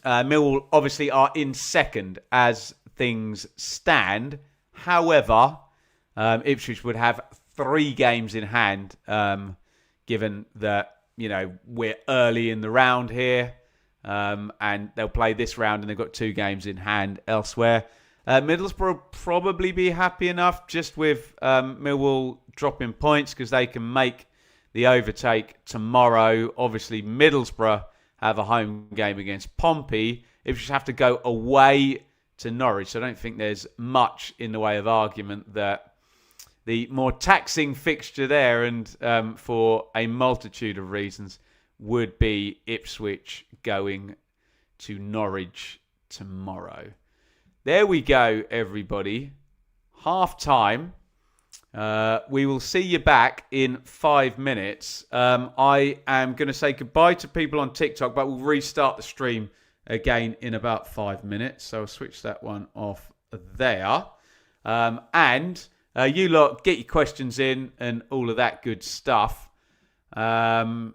Millwall obviously are in second as things stand. However, Ipswich would have 3 games in hand, given that, we're early in the round here, and they'll play this round and they've got 2 games in hand elsewhere. Middlesbrough will probably be happy enough just with Millwall dropping points because they can make the overtake tomorrow. Obviously, Middlesbrough have a home game against Pompey. Ipswich have to go away to Norwich. So I don't think there's much in the way of argument that the more taxing fixture there, and for a multitude of reasons, would be Ipswich going to Norwich tomorrow. There we go, everybody. Half time. We will see you back in 5 minutes. I am going to say goodbye to people on TikTok, but we'll restart the stream again in about 5 minutes. So I'll switch that one off there. And you lot, get your questions in and all of that good stuff. And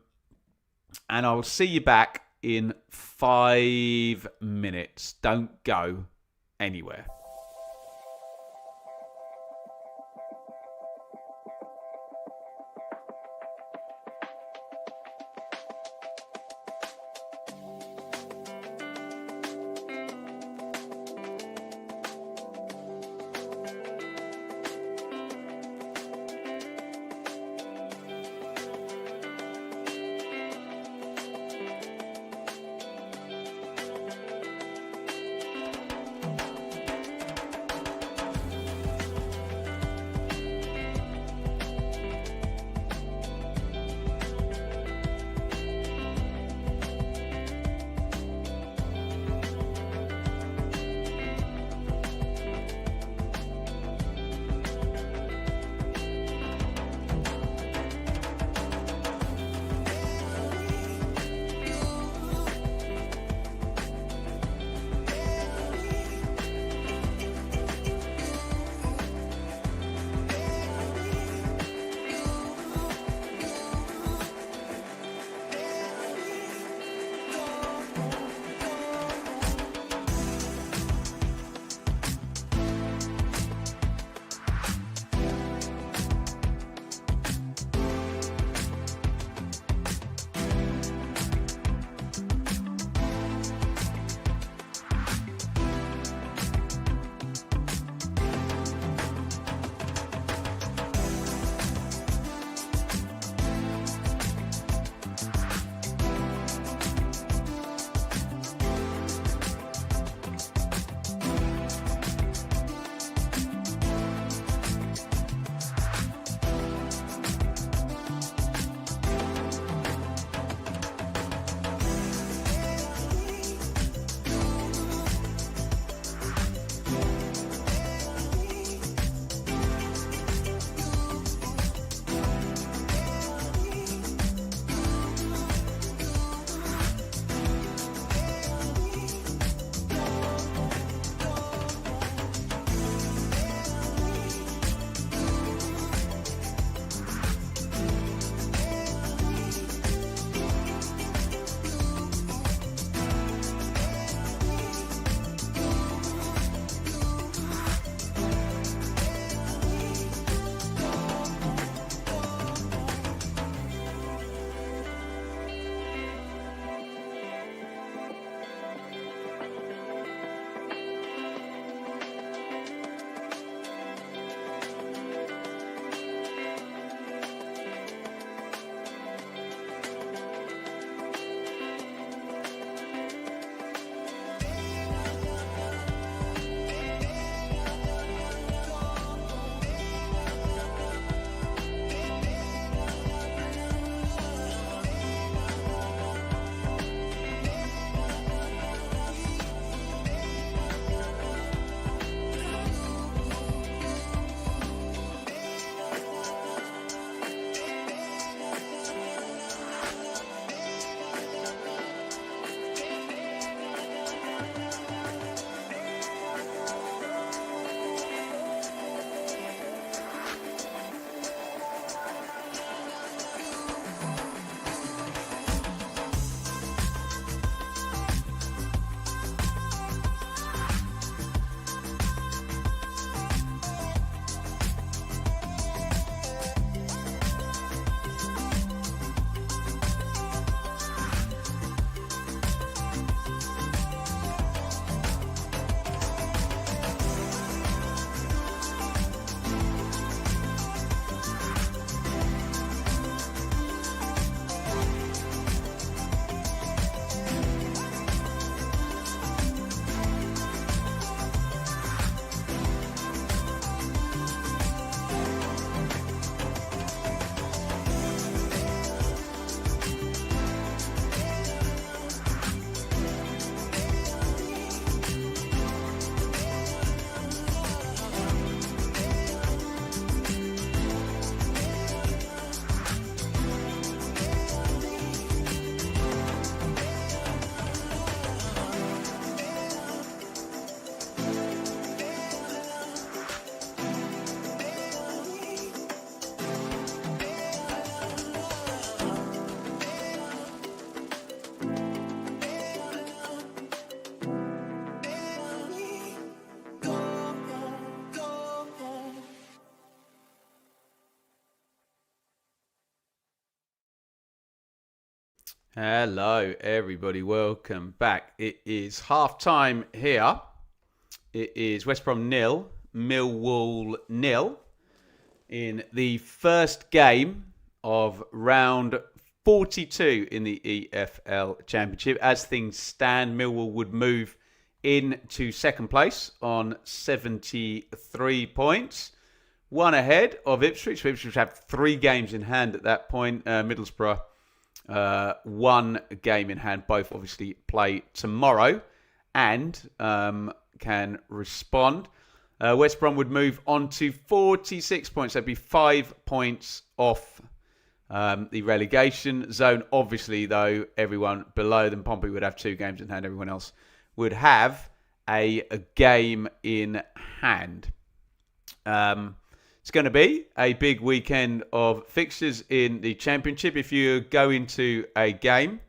I will see you back in 5 minutes. Don't go anywhere. Hello, everybody. Welcome back. It is half time here. It is West Brom 0, Millwall 0 in the first game of round 42 in the EFL Championship. As things stand, Millwall would move into second place on 73 points. One ahead of Ipswich. Ipswich have 3 games in hand at that point. Middlesbrough, 1 game in hand. Both obviously play tomorrow and can respond. West Brom would move on to 46 points. That'd be 5 points off the relegation zone. Obviously, though, everyone below them, Pompey would have 2 games in hand. Everyone else would have a game in hand. It's going to be a big weekend of fixtures in the Championship. If you go into a game,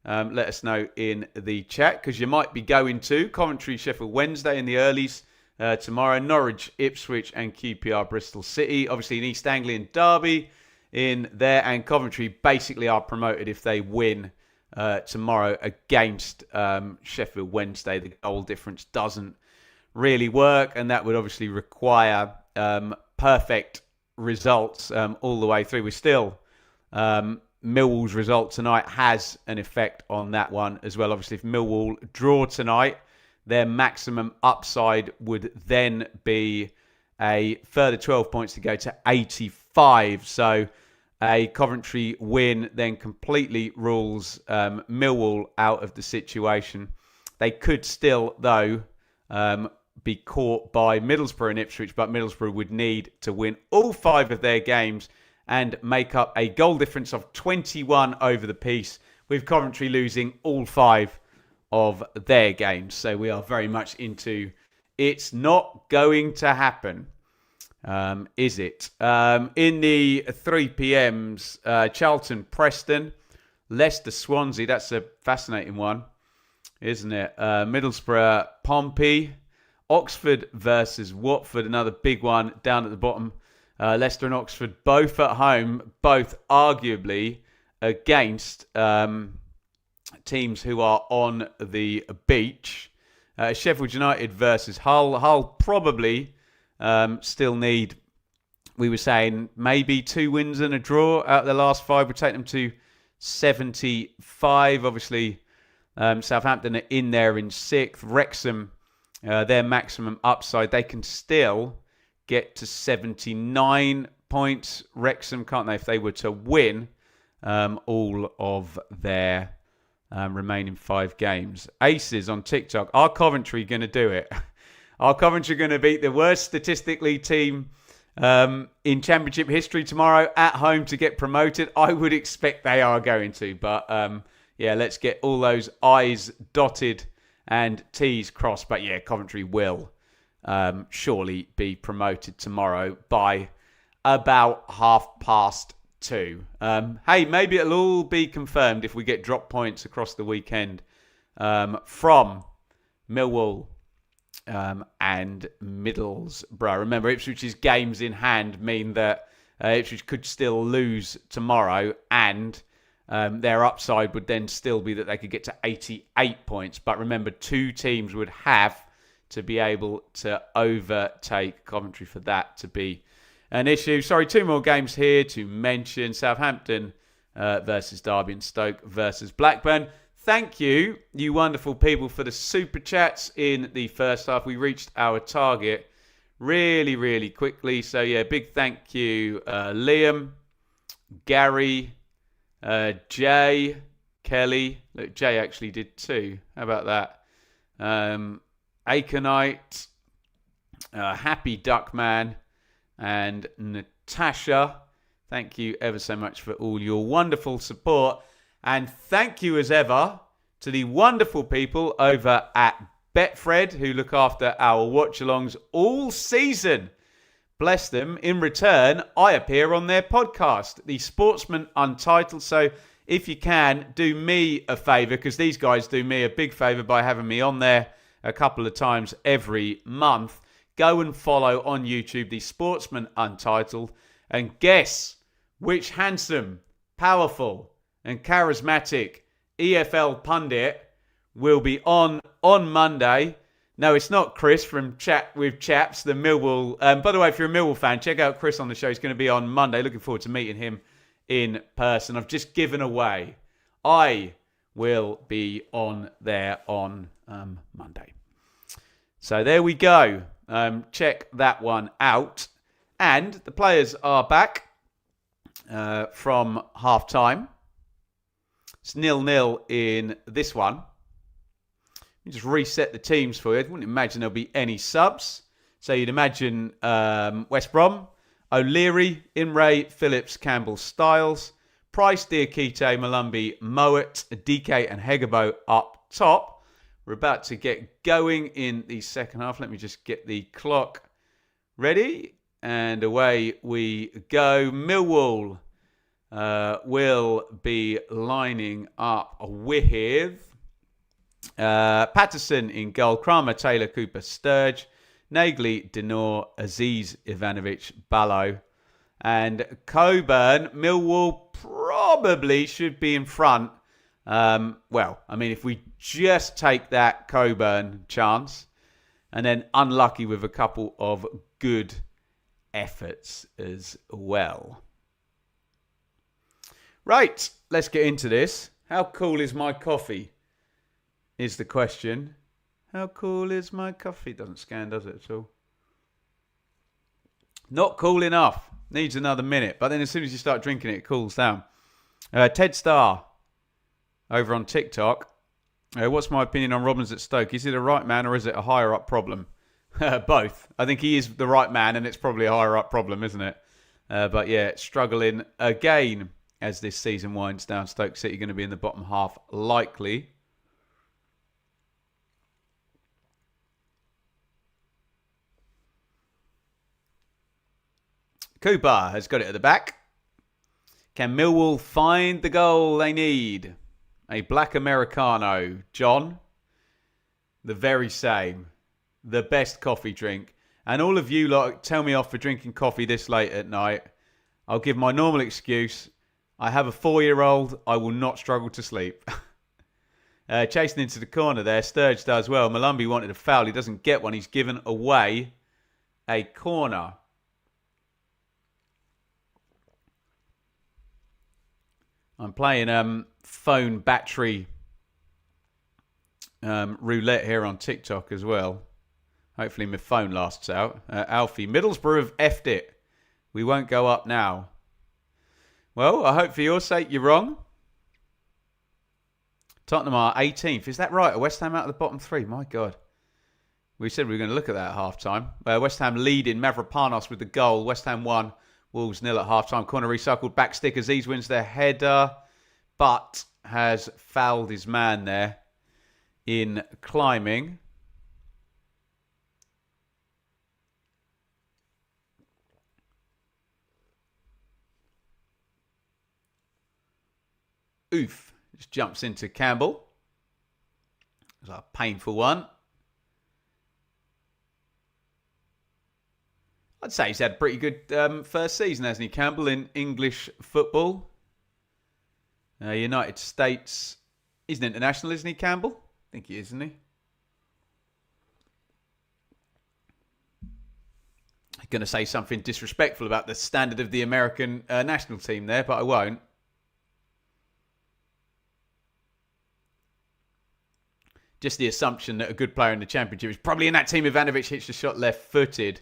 let us know in the chat, because you might be going to Coventry, Sheffield Wednesday in the earlies tomorrow, Norwich, Ipswich and QPR, Bristol City. Obviously an East Anglian derby in there, and Coventry basically are promoted if they win tomorrow against Sheffield Wednesday. The goal difference doesn't really work, and that would obviously require perfect results all the way through. We're still Millwall's result tonight has an effect on that one as well. Obviously, if Millwall draw tonight, their maximum upside would then be a further 12 points to go to 85. So a Coventry win then completely rules Millwall out of the situation. They could still, though, be caught by Middlesbrough and Ipswich, but Middlesbrough would need to win all 5 of their games and make up a goal difference of 21 over the piece, with Coventry losing all 5 of their games. So we are very much into it's not going to happen, is it? In the 3 PMs, Charlton, Preston, Leicester, Swansea. That's a fascinating one, isn't it? Middlesbrough, Pompey. Oxford versus Watford, another big one down at the bottom. Leicester and Oxford both at home, both arguably against teams who are on the beach. Sheffield United versus Hull. Hull probably still need, we were saying, maybe 2 wins and a draw out of the last 5 would take them to 75. Obviously, Southampton are in there in 6th. Wrexham, their maximum upside, they can still get to 79 points. Wrexham, can't they, if they were to win all of their remaining 5 games. Aces on TikTok. Are Coventry going to do it? Are Coventry going to beat the worst statistically team in Championship history tomorrow at home to get promoted? I would expect they are going to. But yeah, let's get all those I's dotted and T's crossed. But yeah, Coventry will surely be promoted tomorrow by about 2:30. Hey, maybe it'll all be confirmed if we get drop points across the weekend from Millwall and Middlesbrough. Remember, Ipswich's games in hand mean that Ipswich could still lose tomorrow, and their upside would then still be that they could get to 88 points. But remember, 2 teams would have to be able to overtake Coventry for that to be an issue. Sorry, 2 more games here to mention. Southampton versus Derby and Stoke versus Blackburn. Thank you, you wonderful people, for the super chats in the first half. We reached our target really, really quickly. So yeah, big thank you, Liam, Gary, Jay, Kelly. Look, Jay actually did 2. How about that? Aconite, Happy Duckman, and Natasha. Thank you ever so much for all your wonderful support. And thank you as ever to the wonderful people over at Betfred who look after our watch-alongs all season. Bless them. In return, I appear on their podcast, The Sportsman Untitled. So if you can, do me a favour, because these guys do me a big favour by having me on there a couple of times every month. Go and follow on YouTube, The Sportsman Untitled, and guess which handsome, powerful and charismatic EFL Pundit will be on Monday. No, it's not Chris from Chat with Chaps, the Millwall. By the way, if you're a Millwall fan, check out Chris on the show. He's going to be on Monday. Looking forward to meeting him in person. I've just given away. I will be on there on Monday. So there we go. Check that one out. And the players are back from half-time. It's 0-0 in this one. Let me just reset the teams for you. I wouldn't imagine there'll be any subs. So you'd imagine West Brom, O'Leary, Imre, Phillips, Campbell, Styles, Price, Diakite, Malumbi, Mowat, DK and Hegebo up top. We're about to get going in the second half. Let me just get the clock ready. And away we go. Millwall will be lining up with Patterson in goal, Kramer, Taylor, Cooper, Sturge, Nagley, Denor, Aziz, Ivanovic, Ballo, and Coburn. Millwall probably should be in front. If we just take that Coburn chance, and then unlucky with a couple of good efforts as well. Right, let's get into this. How cool is my coffee? Is the question. How cool is my coffee? Doesn't scan, does it, at all? Not cool enough. Needs another minute. But then as soon as you start drinking it, it cools down. Ted Starr over on TikTok. What's my opinion on Robbins at Stoke? Is it a right man or is it a higher up problem? Both. I think he is the right man and it's probably a higher up problem, isn't it? But yeah, struggling again as this season winds down. Stoke City going to be in the bottom half likely. Cooper has got it at the back. Can Millwall find the goal they need? A black Americano. John, the very same. The best coffee drink. And all of you lot tell me off for drinking coffee this late at night. I'll give my normal excuse. I have a 4-year-old. I will not struggle to sleep. Chasing into the corner there. Sturge does well. Malumbi wanted a foul. He doesn't get one. He's given away a corner. I'm playing phone battery roulette here on TikTok as well. Hopefully my phone lasts out. Alfie, Middlesbrough have effed it. We won't go up now. Well, I hope for your sake you're wrong. Tottenham are 18th. Is that right? Are West Ham out of the bottom three? My God. We said we were going to look at that at half-time. West Ham leading. Mavropanos with the goal. West Ham 1. Wolves 0 at half-time. Corner recycled. Back stick. Aziz wins their header. But has fouled his man there in climbing. Oof. Just jumps into Campbell. It was a painful one. I'd say he's had a pretty good first season, hasn't he, Campbell, in English football. United States. He's an international, isn't he, Campbell? I think he is, isn't he? I'm going to say something disrespectful about the standard of the American national team there, but I won't. Just the assumption that a good player in the Championship is probably in that team. Ivanovic hits the shot left-footed.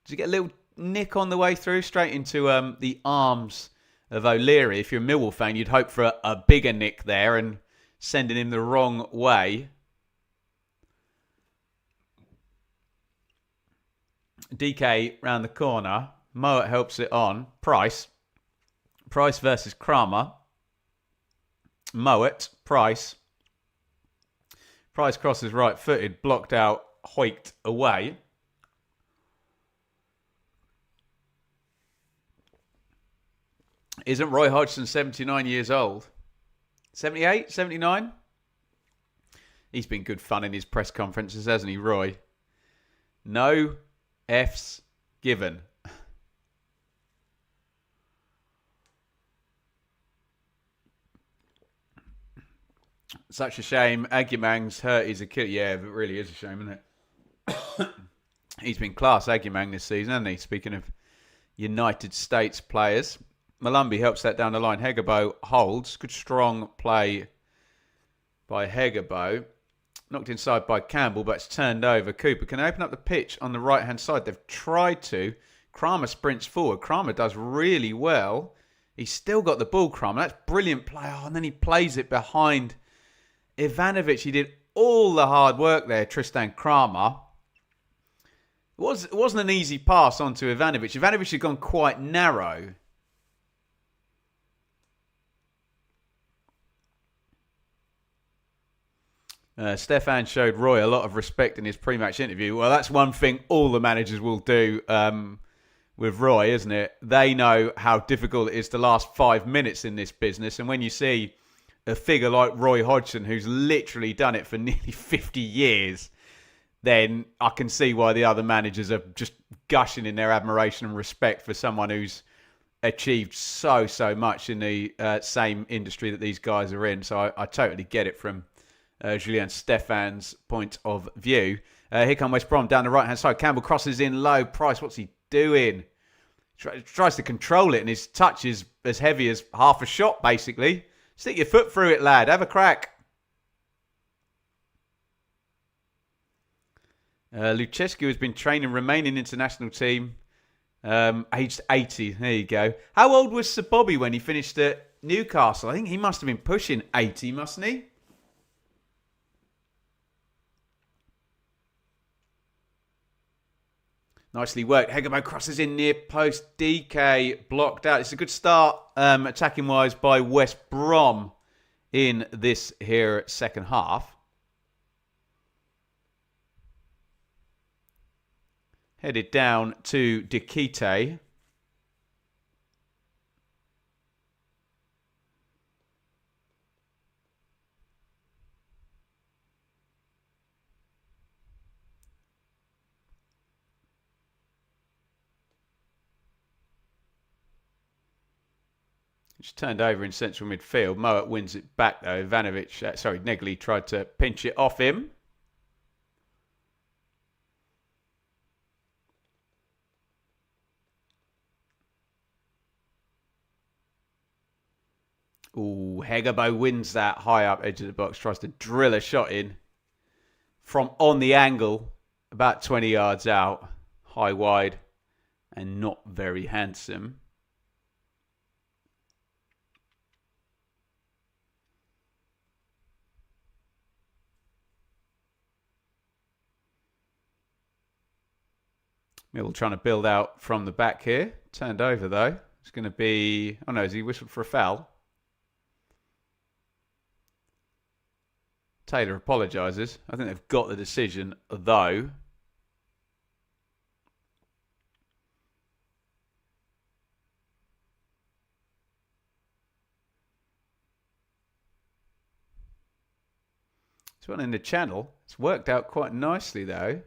Did you get a little nick on the way through? Straight into the arms of O'Leary. If you're a Millwall fan, you'd hope for a bigger nick there and sending him the wrong way. DK round the corner. Mowat helps it on. Price. Price versus Kramer. Mowat. Price. Price crosses right-footed. Blocked out. Hoiked away. Isn't Roy Hodgson 79 years old? 78? 79? He's been good fun in his press conferences, hasn't he, Roy? No F's given. Such a shame. Agyemang's hurt his Achilles. Yeah, it really is a shame, isn't it? He's been class, Agyemang, this season, hasn't he? Speaking of United States players. Malumbi helps that down the line. Hegebo holds. Good strong play by Hegebo. Knocked inside by Campbell, but it's turned over. Cooper can open up the pitch on the right-hand side. They've tried to. Kramer sprints forward. Kramer does really well. He's still got the ball, Kramer. That's brilliant play. Oh, and then he plays it behind Ivanovic. He did all the hard work there, Tristan Kramer. It wasn't an easy pass onto Ivanovic. Ivanovic had gone quite narrow. Stefan showed Roy a lot of respect in his pre-match interview. Well, that's one thing all the managers will do with Roy, isn't it? They know how difficult it is to last 5 minutes in this business. And when you see a figure like Roy Hodgson, who's literally done it for nearly 50 years, then I can see why the other managers are just gushing in their admiration and respect for someone who's achieved so much in the same industry that these guys are in. So I totally get it from Julien Stefan's point of view. Here come West Brom down the right-hand side. Campbell crosses in low. Price, what's he doing? Tries to control it, and his touch is as heavy as half a shot, basically. Stick your foot through it, lad. Have a crack. Lucescu has been training Romanian international team, aged 80. There you go. How old was Sir Bobby when he finished at Newcastle? I think he must have been pushing 80, mustn't he? Nicely worked. Hegebo crosses in near post. DK blocked out. It's a good start attacking-wise by West Brom in this here second half. Headed down to Dikite. It's turned over in central midfield. Moet wins it back though. Negli tried to pinch it off him. Ooh, Hegebo wins that high up edge of the box. Tries to drill a shot in from on the angle, about 20 yards out. High wide and not very handsome. Millwall trying to build out from the back here. Turned over though. It's going to be... Oh no, has he whistled for a foul? Taylor apologises. I think they've got the decision though. This one in the channel. It's worked out quite nicely though.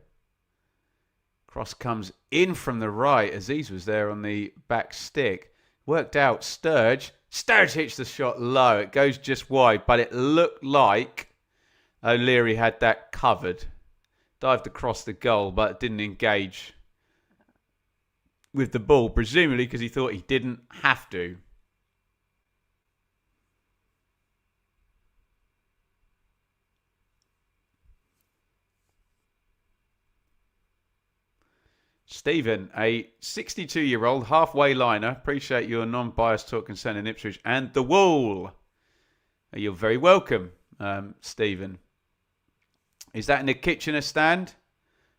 Cross comes in from the right. Aziz was there on the back stick. Worked out. Sturge. Sturge hits the shot low. It goes just wide, but it looked like O'Leary had that covered. Dived across the goal, but didn't engage with the ball, presumably because he thought he didn't have to. Stephen, a 62-year-old halfway liner. Appreciate your non-biased talk concerning Ipswich and the Wall. You're very welcome, Stephen. Is that in the Kitchener stand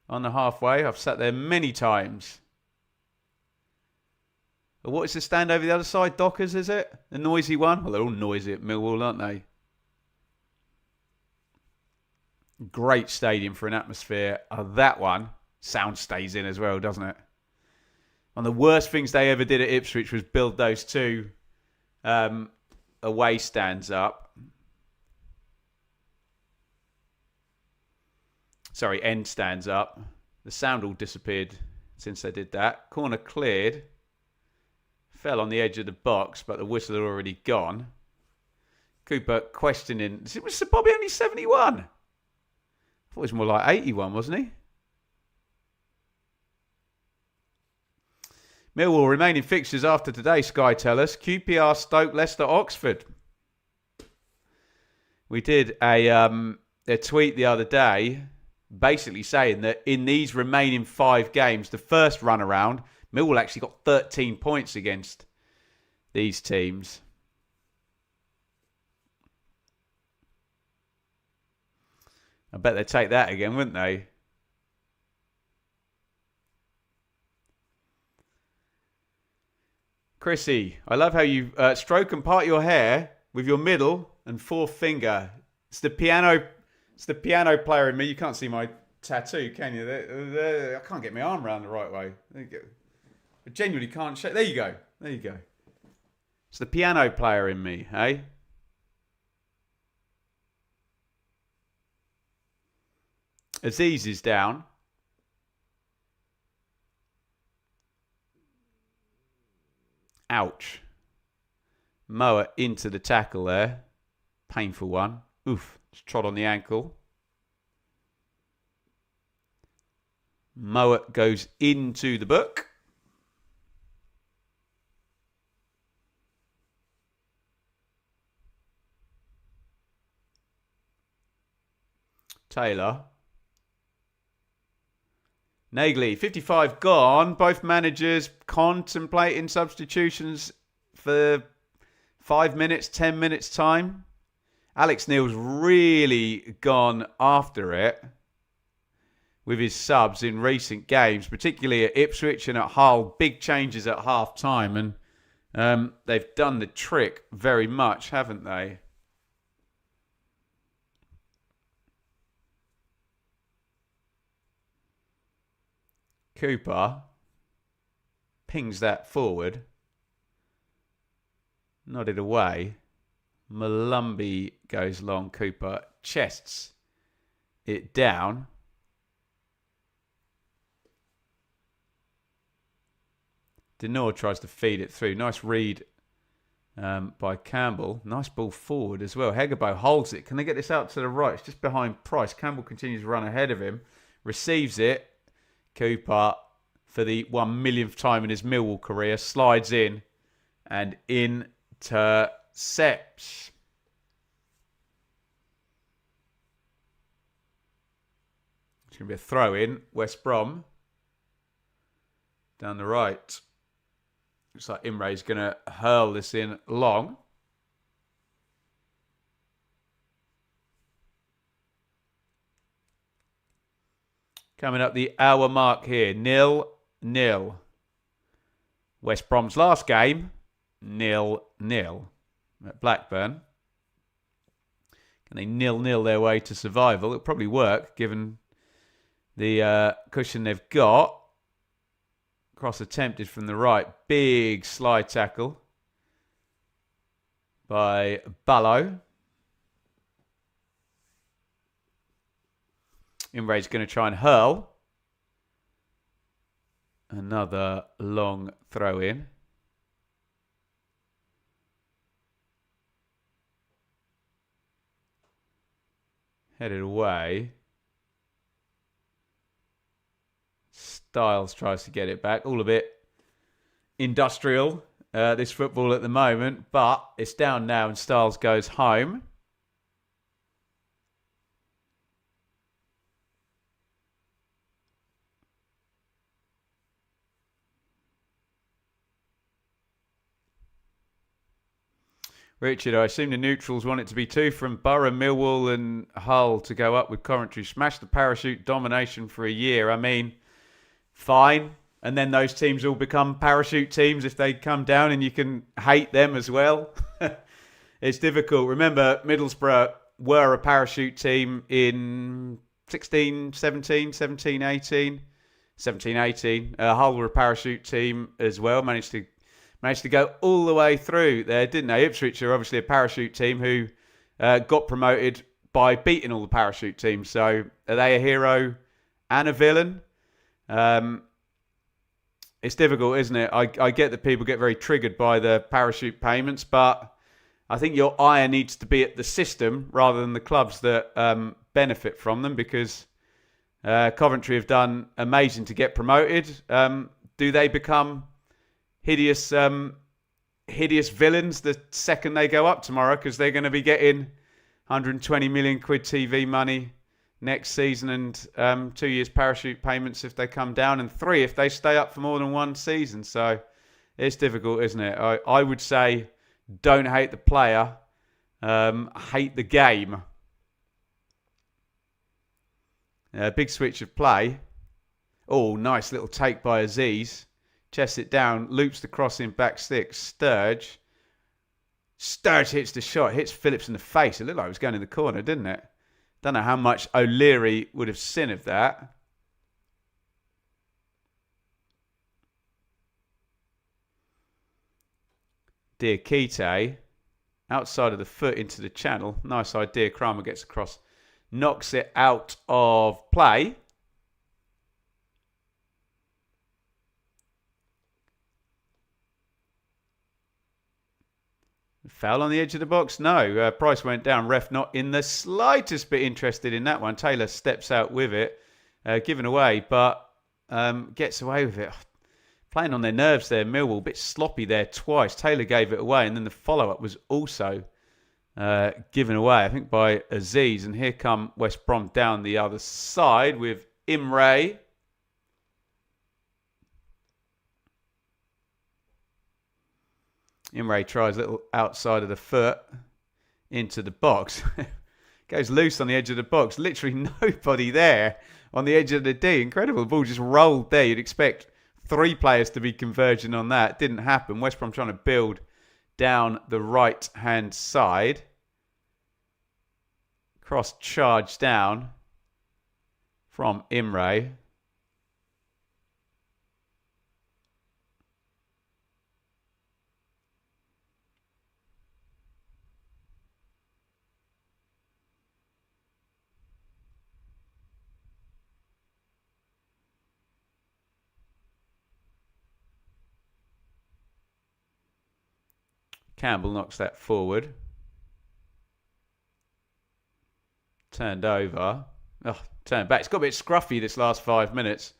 on the halfway? I've sat there many times. What is the stand over the other side? Dockers, is it? The noisy one? Well, they're all noisy at Millwall, aren't they? Great stadium for an atmosphere. That one. Sound stays in as well, doesn't it? One of the worst things they ever did at Ipswich was build those two away stands up. Sorry, end stands up. The sound all disappeared since they did that. Corner cleared. Fell on the edge of the box, but the whistle had already gone. Cooper questioning. Was Sir Bobby only 71? I thought it was more like 81, wasn't he? Millwall remaining fixtures after today, Sky tell us. QPR, Stoke, Leicester, Oxford. We did a tweet the other day basically saying that in these remaining 5 games, the first run around, Millwall actually got 13 points against these teams. I bet they'd take that again, wouldn't they? Chrissy, I love how you stroke and part your hair with your middle and fourth finger. It's the piano player in me. You can't see my tattoo, can you? I can't get my arm around the right way. There you go. I genuinely can't shake. There you go. It's the piano player in me, eh? Aziz is down. Ouch. Moa into the tackle there. Painful one. Oof. Just trod on the ankle. Moa goes into the book. Taylor. Nagley, 55 gone. Both managers contemplating substitutions for 5 minutes, 10 minutes time. Alex Neil's really gone after it with his subs in recent games, particularly at Ipswich and at Hull. Big changes at half time, and they've done the trick very much, haven't they? Cooper pings that forward. Nodded away. Malumbi goes long. Cooper chests it down. Denor tries to feed it through. Nice read by Campbell. Nice ball forward as well. Hegebo holds it. Can they get this out to the right? It's just behind Price. Campbell continues to run ahead of him. Receives it. Cooper, for the 1 millionth time in his Millwall career, slides in and intercepts. It's going to be a throw in. West Brom. Down the right. Looks like Imre's going to hurl this in long. Coming up the hour mark here. 0-0. West Brom's last game. 0-0 at Blackburn. Can they 0-0 their way to survival? It'll probably work given the cushion they've got. Cross attempted from the right. Big slide tackle by Ballo. Imre's going to try and hurl. Another long throw in. Headed away. Styles tries to get it back. All a bit industrial, this football at the moment. But it's down now and Styles goes home. Richard, I assume the neutrals want it to be 2 from Borough, Millwall and Hull to go up with Coventry. Smash the parachute domination for a year. I mean, fine. And then those teams all become parachute teams if they come down and you can hate them as well. It's difficult. Remember, Middlesbrough were a parachute team in 16, 17, 17, 18. 17, 18. Hull were a parachute team as well. Managed to go all the way through there, didn't they? Ipswich are obviously a parachute team who got promoted by beating all the parachute teams. So are they a hero and a villain? It's difficult, isn't it? I get that people get very triggered by the parachute payments, but I think your ire needs to be at the system rather than the clubs that benefit from them, because Coventry have done amazing to get promoted. Do they become hideous villains the second they go up tomorrow, because they're going to be getting 120 million quid TV money next season, and 2 years parachute payments if they come down, and 3 if they stay up for more than 1 season. So it's difficult, isn't it? I would say don't hate the player, hate the game. Big switch of play. Oh, nice little take by Aziz. Chests it down, loops the cross in back stick. Sturge hits the shot, hits Phillips in the face. It looked like it was going in the corner, didn't it? Don't know how much O'Leary would have seen of that. Diakite, outside of the foot into the channel. Nice idea. Kramer gets across, knocks it out of play. Foul on the edge of the box? No. Price went down. Ref not in the slightest bit interested in that one. Taylor steps out with it. Given away, but gets away with it. Playing on their nerves there. Millwall, a bit sloppy there twice. Taylor gave it away, and then the follow-up was also given away, I think, by Aziz. And here come West Brom down the other side with Imre. Imre tries a little outside of the foot into the box. Goes loose on the edge of the box. Literally nobody there on the edge of the D. Incredible. The ball just rolled there. You'd expect 3 players to be converging on that. Didn't happen. West Brom trying to build down the right-hand side. Cross charge down from Imre. Campbell knocks that forward. Turned over. Oh, turned back. It's got a bit scruffy this last 5 minutes.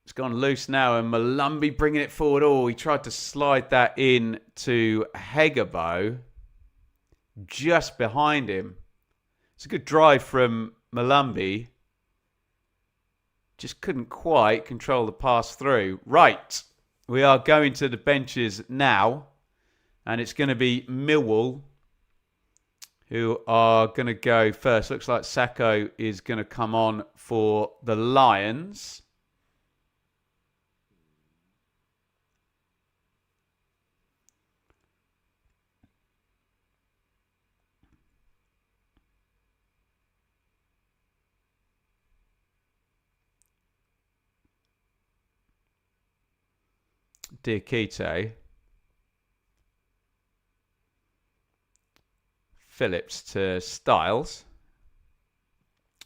It's gone loose now, and Malumbi bringing it forward. Oh, he tried to slide that in to Hegabo. Just behind him. It's a good drive from Malumbi. Just couldn't quite control the pass through. Right. We are going to the benches now, and it's going to be Millwall who are going to go first. Looks like Sacco is going to come on for the Lions. Diakite. Phillips to Styles.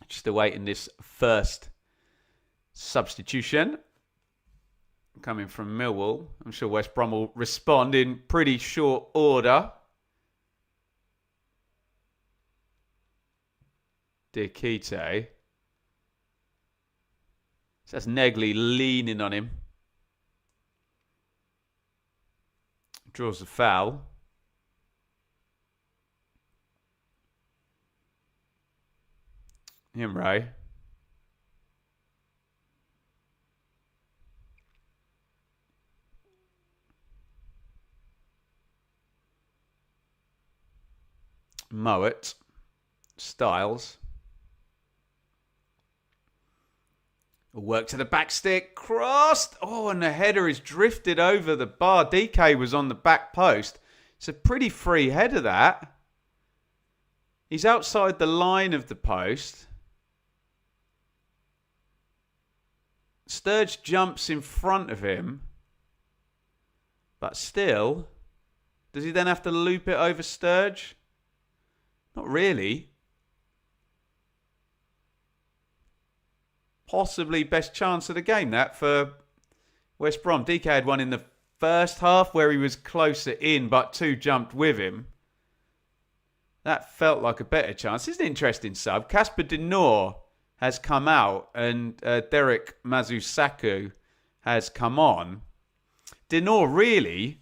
Just awaiting this first substitution coming from Millwall. I'm sure West Brom will respond in pretty short order. Diakite. So that's Negley leaning on him. Draws the foul. Imre. Mowat. Styles. Work to the back stick. Crossed. Oh, and the header is drifted over the bar. DK was on the back post. It's a pretty free header, that. He's outside the line of the post. Sturge jumps in front of him. But still, does he then have to loop it over Sturge? Not really. Possibly best chance of the game, that, for West Brom. DK had one in the first half where he was closer in, but 2 jumped with him. That felt like a better chance. This is an interesting sub. Casper De Noor has come out and Derek Mazusaku has come on. De Noor really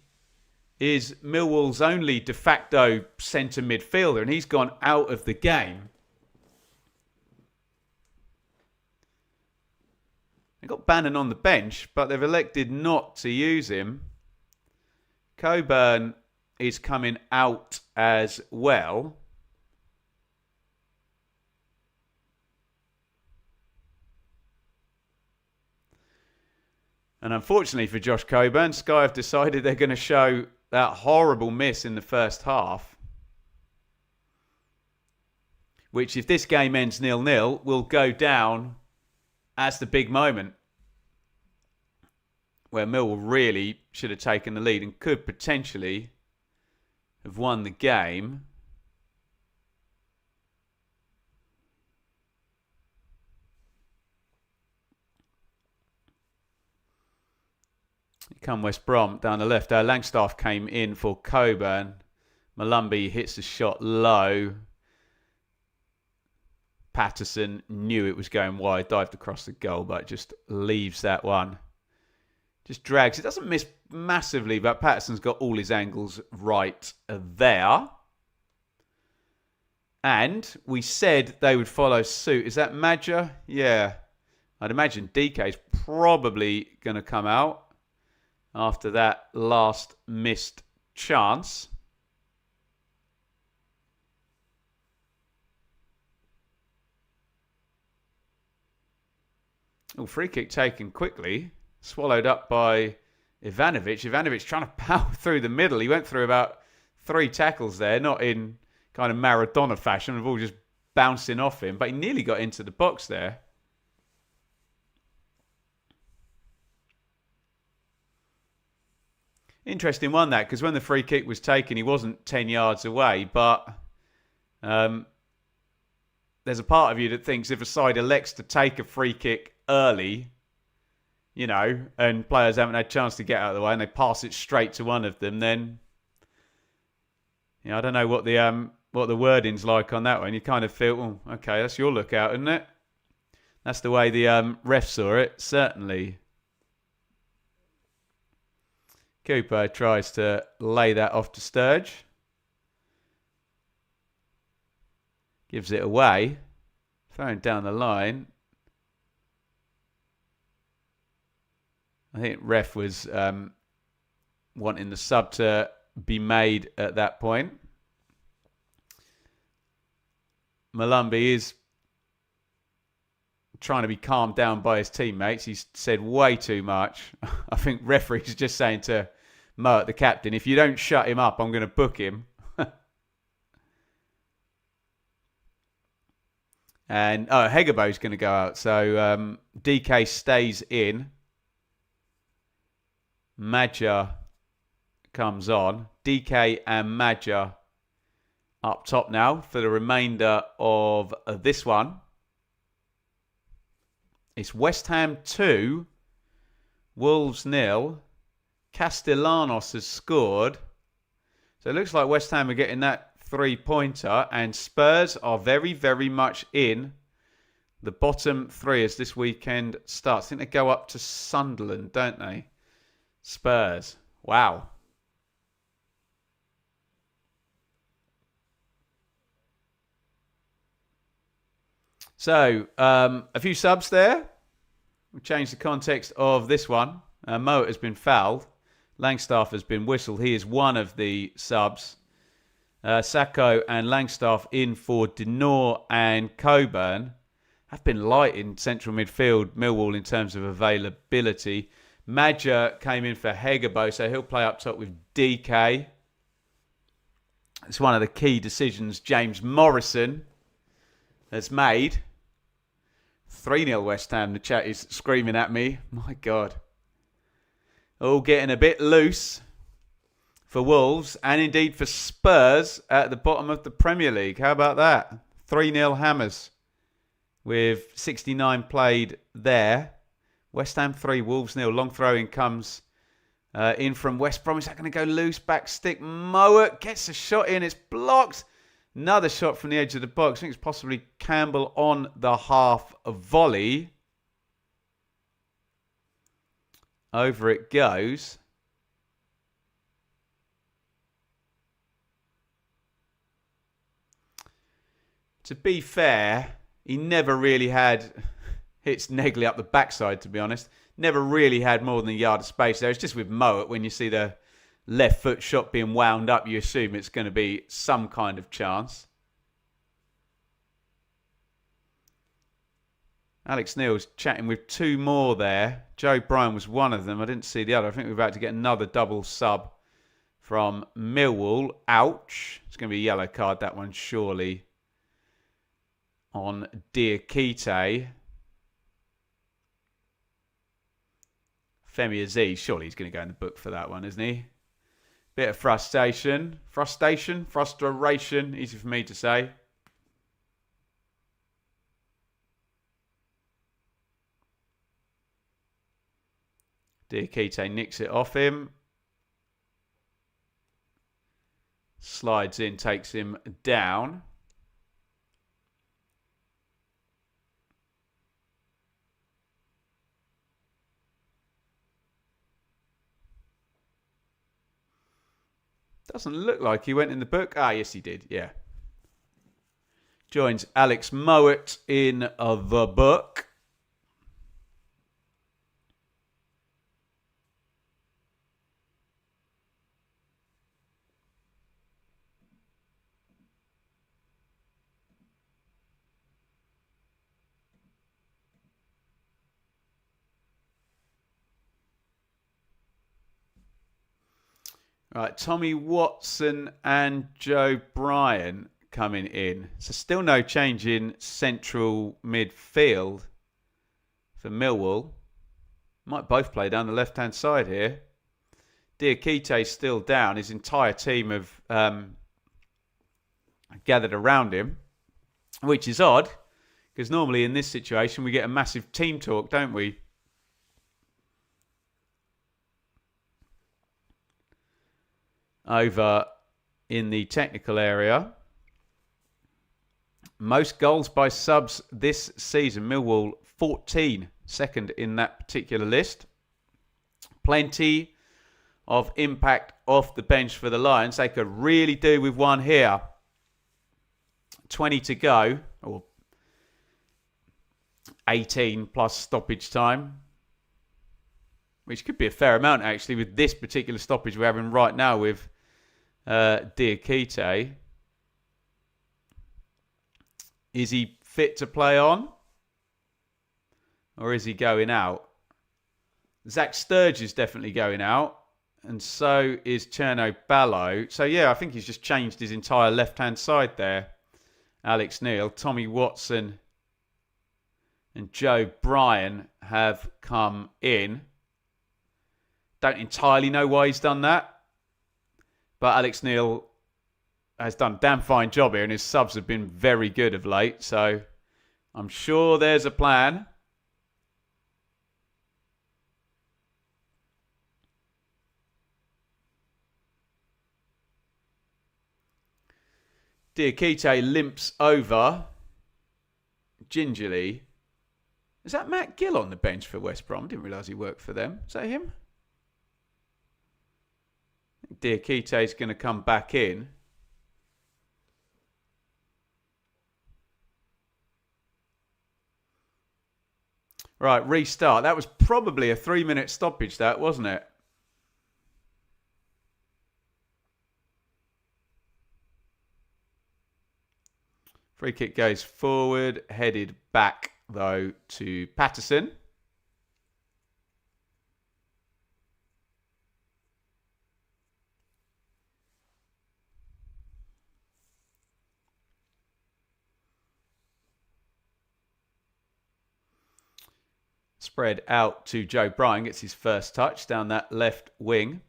is Millwall's only de facto centre midfielder, and he's gone out of the game. They've got Bannon on the bench, but they've elected not to use him. Coburn is coming out as well. And unfortunately for Josh Coburn, Sky have decided they're going to show that horrible miss in the first half. Which, if this game ends 0-0, will go down as the big moment where Millwall really should have taken the lead and could potentially have won the game. Come West Brom down the left. Langstaff came in for Coburn. Malumbi hits the shot low. Patterson knew it was going wide, dived across the goal, but just leaves that one. Just drags. It doesn't miss massively, but Patterson's got all his angles right there. And we said they would follow suit. Is that Madja? Yeah. I'd imagine DK's probably going to come out after that last missed chance. Oh, free kick taken quickly. Swallowed up by Ivanovic. Ivanovic trying to power through the middle. He went through about 3 tackles there, not in kind of Maradona fashion, of all just bouncing off him, but he nearly got into the box there. Interesting one, that, because when the free kick was taken, he wasn't 10 yards away, but there's a part of you that thinks if a side elects to take a free kick early, you know, and players haven't had a chance to get out of the way and they pass it straight to one of them, then, you know, I don't know what the wording's like on that one. You kind of feel, oh, okay, that's your lookout, isn't it? That's the way the ref saw it, certainly. Cooper tries to lay that off to Sturge. Gives it away. Throwing down the line. I think ref was wanting the sub to be made at that point. Malumbi is trying to be calmed down by his teammates. He's said way too much. I think referee's just saying to Moat, the captain, if you don't shut him up, I'm going to book him. And Hegebo's going to go out. So DK stays in. Madja comes on. DK and Madja up top now for the remainder of this one. It's West Ham 2, Wolves 0. Castellanos has scored. So it looks like West Ham are getting that 3-pointer, and Spurs are very, very much in the bottom 3 as this weekend starts. I think they go up to Sunderland, don't they? Spurs. Wow. So, a few subs there. We'll change the context of this one. Moat has been fouled. Langstaff has been whistled. He is one of the subs. Sacco and Langstaff in for De Noor and Coburn. Have been light in central midfield, Millwall, in terms of availability. Madja came in for Hegebo, so he'll play up top with DK. It's one of the key decisions James Morrison has made. 3-0 West Ham. The chat is screaming at me. My God. All getting a bit loose for Wolves and indeed for Spurs at the bottom of the Premier League. How about that? 3-0 Hammers with 69 played there. West Ham 3, Wolves 0. Long throw in comes In from West Brom. Is that going to go loose? Back stick. Mowat gets a shot in. It's blocked. Another shot from the edge of the box. I think it's possibly Campbell on the half volley. Over it goes. To be fair, he never really had hits Negley up the backside, to be honest. Never really had more than a yard of space there. It's just with Mowat, when you see the left foot shot being wound up, you assume it's going to be some kind of chance. Alex Neil's chatting with two more there. Joe Bryan was one of them. I didn't see the other. I think we're about to get another double sub from Millwall. Ouch. It's going to be a yellow card, that one, surely, on Diakite. Femi Aziz, surely he's going to go in the book for that one, isn't he? Bit of frustration. Frustration? Easy for me to say. Diakite nicks it off him. Slides in, takes him down. Doesn't look like he went in the book. Ah, yes, he did. Yeah. Joins Alex Mowat in the book. Right, Tommy Watson and Joe Bryan coming in. So still no change in central midfield for Millwall. Might both play down the left-hand side here. Diakite's still down. His entire team have gathered around him, which is odd, because normally in this situation we get a massive team talk, don't we? Over in the technical area. Most goals by subs this season. Millwall 14, second in that particular list. Plenty of impact off the bench for the Lions. They could really do with one here. 20 to go, or 18 plus stoppage time, which could be a fair amount actually with this particular stoppage we're having right now with Diakite. Is he fit to play on? Or is he going out? Zach Sturge is definitely going out. And so is Cherno Ballo. So yeah, I think he's just changed his entire left-hand side there. Alex Neil, Tommy Watson and Joe Bryan have come in. Don't entirely know why he's done that. But Alex Neil has done a damn fine job here, and his subs have been very good of late. So I'm sure there's a plan. Diakite limps over gingerly. Is that Matt Gill on the bench for West Brom? I didn't realise he worked for them. Is that him? Diakite is going to come back in. Right, restart. That was probably a 3-minute stoppage, that, wasn't it? Free kick goes forward, headed back, though, to Patterson. Spread out to Joe Bryan, gets his first touch down that left wing.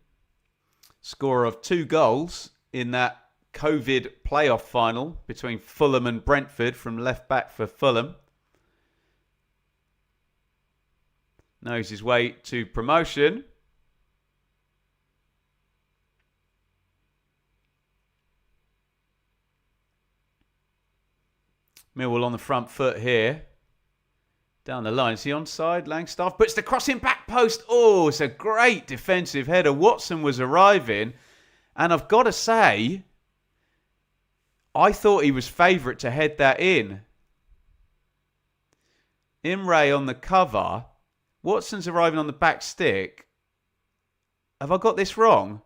Scorer of 2 goals in that COVID playoff final between Fulham and Brentford from left back for Fulham. Knows his way to promotion. Millwall on the front foot here. Down the line. Is he onside? Langstaff puts the cross in back post. Oh, it's a great defensive header. Watson was arriving. And I've got to say, I thought he was favourite to head that in. Imre on the cover. Watson's arriving on the back stick. Have I got this wrong?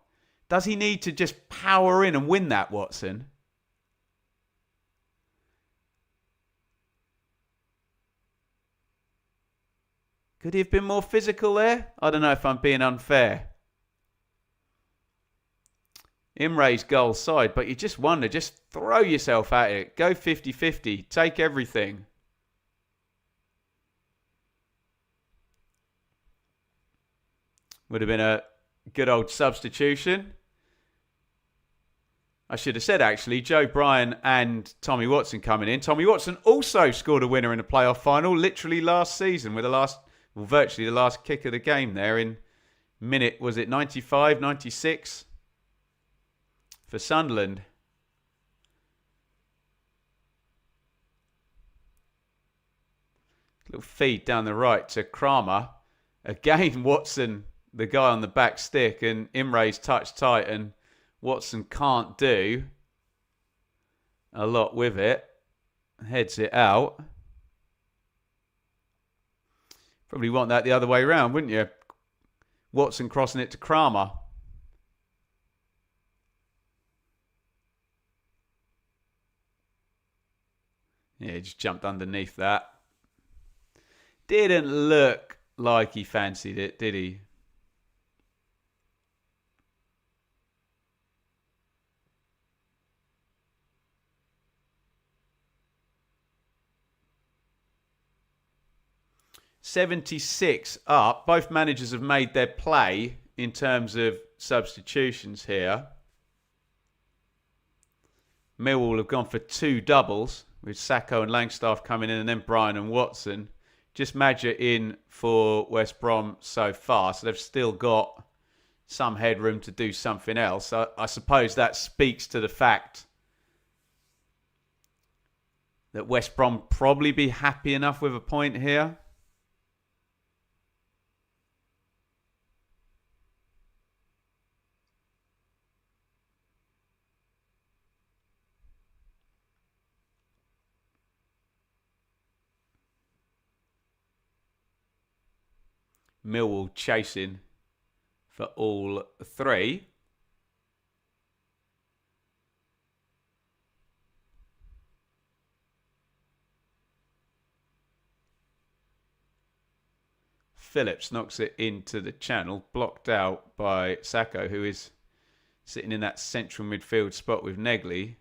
Does he need to just power in and win that, Watson? Could he have been more physical there? I don't know if I'm being unfair. Imre's goal side, but you just wonder, just throw yourself at it. Go 50-50. Take everything. Would have been a good old substitution. I should have said, actually, Joe Bryan and Tommy Watson coming in. Tommy Watson also scored a winner in the playoff final, literally last season, with virtually the last kick of the game there in minute, was it 95, 96 for Sunderland. Little feed down the right to Kramer. Again, Watson, the guy on the back stick, and Imre's touch tight, and Watson can't do a lot with it. Heads it out. Probably want that the other way around, wouldn't you? Watson crossing it to Kramer. Yeah, he just jumped underneath that. Didn't look like he fancied it, did he? .76 up. Both managers have made their play in terms of substitutions here. Millwall have gone for 2 doubles, with Sacco and Langstaff coming in, and then Bryan and Watson. Just Madger in for West Brom so far, so they've still got some headroom to do something else. I suppose that speaks to the fact that West Brom probably be happy enough with a point here. Millwall chasing for all 3. Phillips knocks it into the channel, blocked out by Sacco, who is sitting in that central midfield spot with Negley,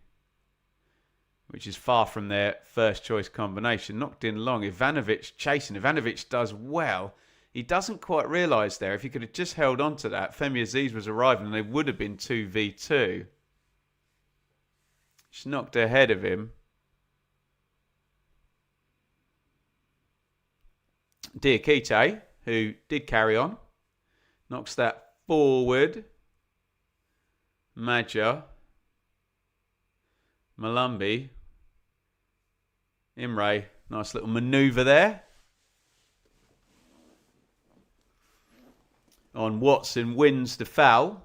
which is far from their first choice combination. Knocked in long. Ivanovic chasing. Ivanovic does well. He doesn't quite realise there, if he could have just held on to that, Femi Aziz was arriving and they would have been 2v2. Just knocked ahead of him. Diakite, who did carry on, knocks that forward. Madger. Malumbi. Imre, nice little manoeuvre there. On Watson, wins the foul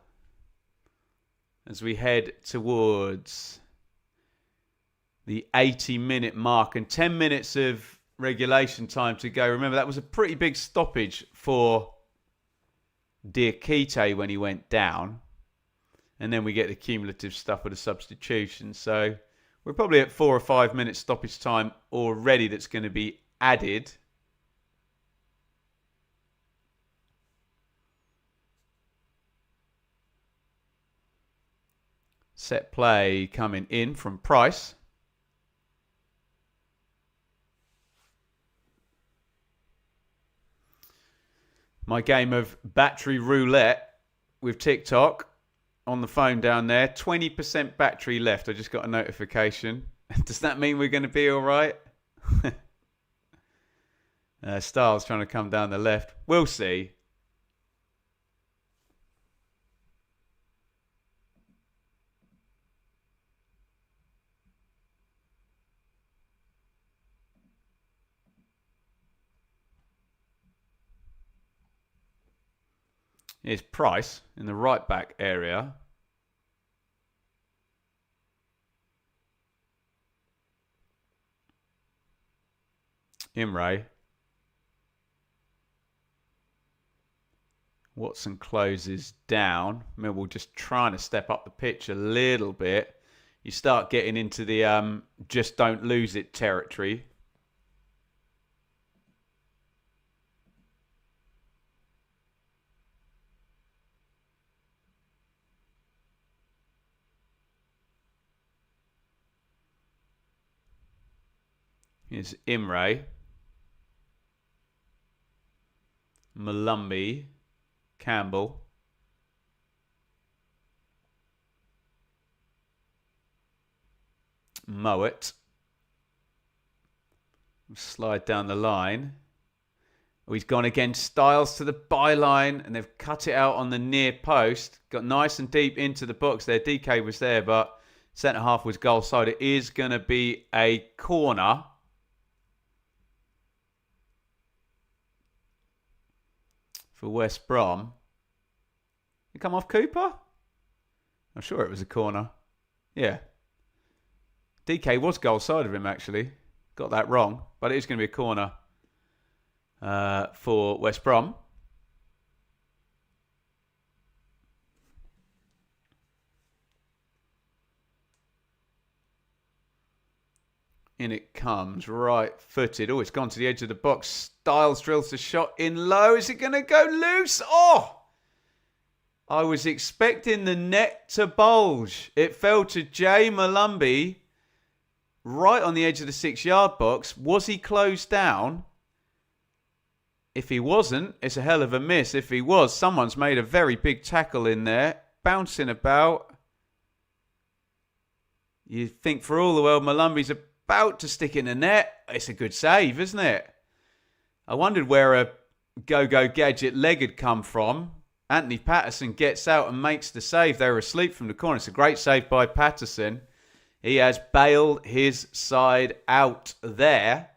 as we head towards the 80-minute mark and 10 minutes of regulation time to go. Remember, that was a pretty big stoppage for Diakite when he went down. And then we get the cumulative stuff with the substitution. So we're probably at 4 or 5 minutes stoppage time already that's going to be added. Set play coming in from Price. My game of battery roulette with TikTok on the phone down there. 20% battery left. I just got a notification. Does that mean we're going to be all right? Styles trying to come down the left. We'll see. Here's Price in the right back area. Imre. Watson closes down. Millwall just trying to step up the pitch a little bit. You start getting into the just don't lose it territory. Here's Imre. Malumbi. Campbell. Mowat. Slide down the line. Oh, he's gone against Styles to the byline, and they've cut it out on the near post. Got nice and deep into the box there. DK was there, but centre half was goal side. It is going to be a corner. For West Brom. You come off Cooper? I'm sure it was a corner. Yeah. DK was goal side of him, actually. Got that wrong. But it is going to be a corner for West Brom. In it comes, right-footed. Oh, it's gone to the edge of the box. Styles drills the shot in low. Is it going to go loose? Oh! I was expecting the net to bulge. It fell to Jay Malumbi right on the edge of the 6-yard box. Was he closed down? If he wasn't, it's a hell of a miss. If he was, someone's made a very big tackle in there. Bouncing about. You think for all the world Malumbi's about to stick in the net. It's a good save, isn't it? I wondered where a go-go gadget leg had come from. Anthony Patterson gets out and makes the save. They were asleep from the corner. It's a great save by Patterson. He has bailed his side out there.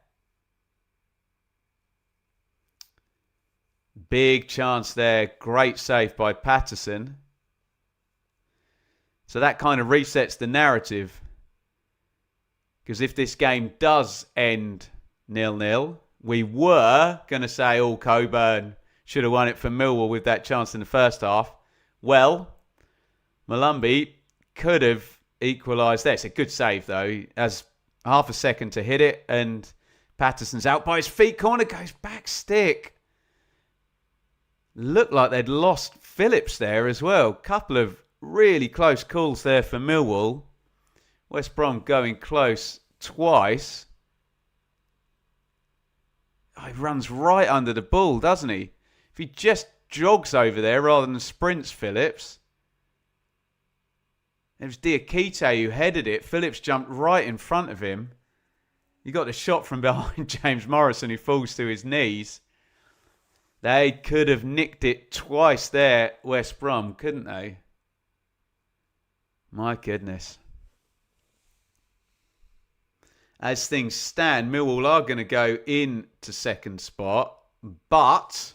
Big chance there. Great save by Patterson. So that kind of resets the narrative. Because if this game does end 0-0, we were going to say, oh, Coburn should have won it for Millwall with that chance in the first half. Well, Malumbi could have equalised there. It's a good save, though. He has half a second to hit it, and Patterson's out by his feet. Corner goes back stick. Looked like they'd lost Phillips there as well. Couple of really close calls there for Millwall. West Brom going close twice. Oh, he runs right under the ball, doesn't he? If he just jogs over there rather than sprints Phillips. It was Diakite who headed it. Phillips jumped right in front of him. He got the shot from behind James Morrison, who falls to his knees. They could have nicked it twice there, West Brom, couldn't they? My goodness. As things stand, Millwall are going to go into second spot, but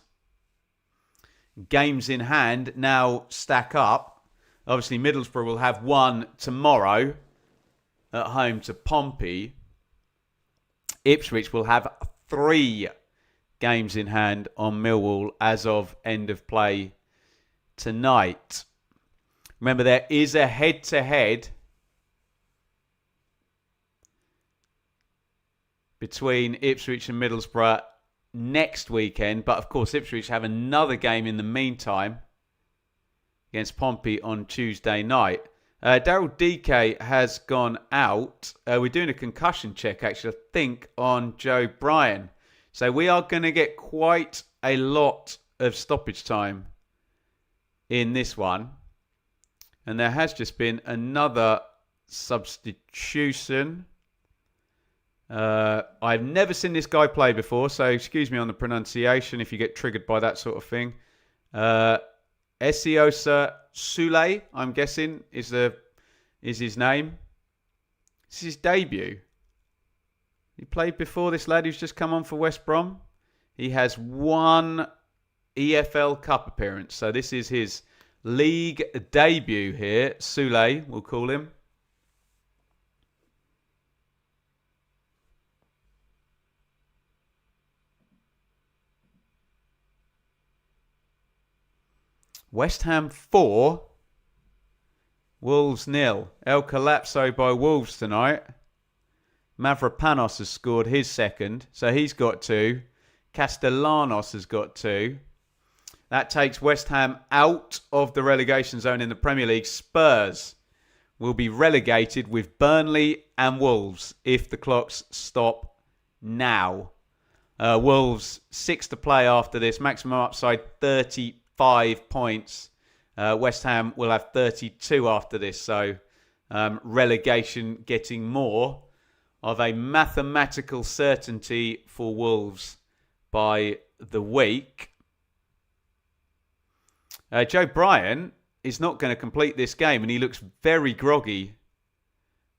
games in hand now stack up. Obviously, Middlesbrough will have one tomorrow at home to Pompey. Ipswich will have 3 games in hand on Millwall as of end of play tonight. Remember, there is a head-to-head between Ipswich and Middlesbrough next weekend. But, of course, Ipswich have another game in the meantime against Pompey on Tuesday night. Daryl DK has gone out. We're doing a concussion check, actually, I think, on Joe Bryan. So we are going to get quite a lot of stoppage time in this one. And there has just been another substitution. I've never seen this guy play before, so excuse me on the pronunciation if you get triggered by that sort of thing. Esiosa Sule, I'm guessing, is his name. This is his debut. He played before, this lad who's just come on for West Brom. He has 1 EFL Cup appearance. So this is his league debut here. Sule, we'll call him. West Ham 4, Wolves 0. El Collapso by Wolves tonight. Mavropanos has scored his second, so he's got 2. Castellanos has got 2. That takes West Ham out of the relegation zone in the Premier League. Spurs will be relegated with Burnley and Wolves if the clocks stop now. Wolves 6 to play after this. Maximum upside 35 points. West Ham will have 32 after this. So relegation getting more of a mathematical certainty for Wolves by the week. Joe Bryan is not going to complete this game and he looks very groggy.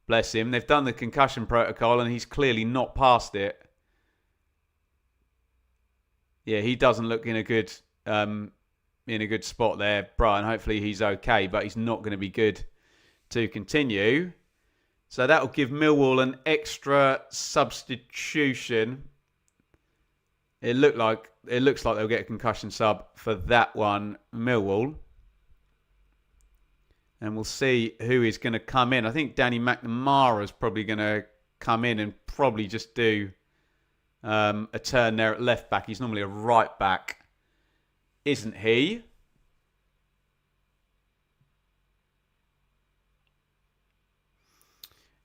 Bless him. They've done the concussion protocol and he's clearly not passed it. Yeah, he doesn't look in a good spot there, Bryan. Hopefully he's okay, but he's not going to be good to continue. So that will give Millwall an extra substitution. It looks like they'll get a concussion sub for that one, Millwall. And we'll see who is going to come in. I think Danny McNamara is probably going to come in and probably just do a turn there at left back. He's normally a right back, isn't he?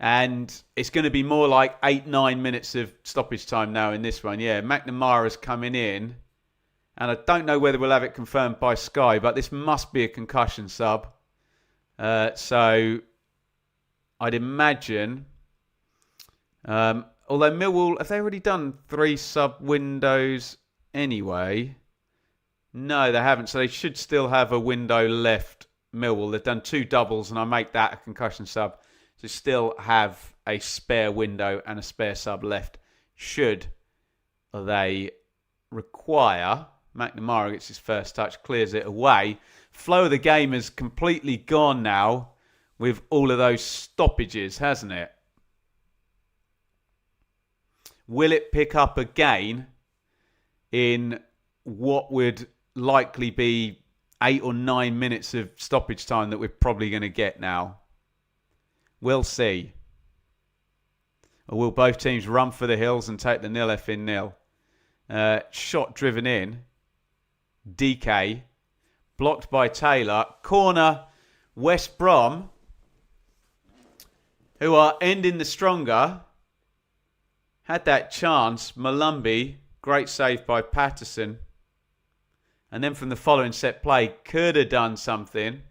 And it's going to be more like 8-9 minutes of stoppage time now in this one. Yeah, McNamara's coming in. And I don't know whether we'll have it confirmed by Sky, but this must be a concussion sub. So I'd imagine, although Millwall, have they already done 3 sub windows anyway? No, they haven't. So they should still have a window left, Millwall. They've done 2 doubles, and I make that a concussion sub. So still have a spare window and a spare sub left should they require. McNamara gets his first touch, clears it away. Flow of the game has completely gone now with all of those stoppages, hasn't it? Will it pick up again in what would likely be 8 or 9 minutes of stoppage time that we're probably going to get now? We'll see. Or will both teams run for the hills and take the nil effing nil? Shot driven in. DK. Blocked by Taylor. Corner. West Brom, who are ending the stronger. Had that chance. Malumbi. Great save by Patterson. And then from the following set play, could have done something.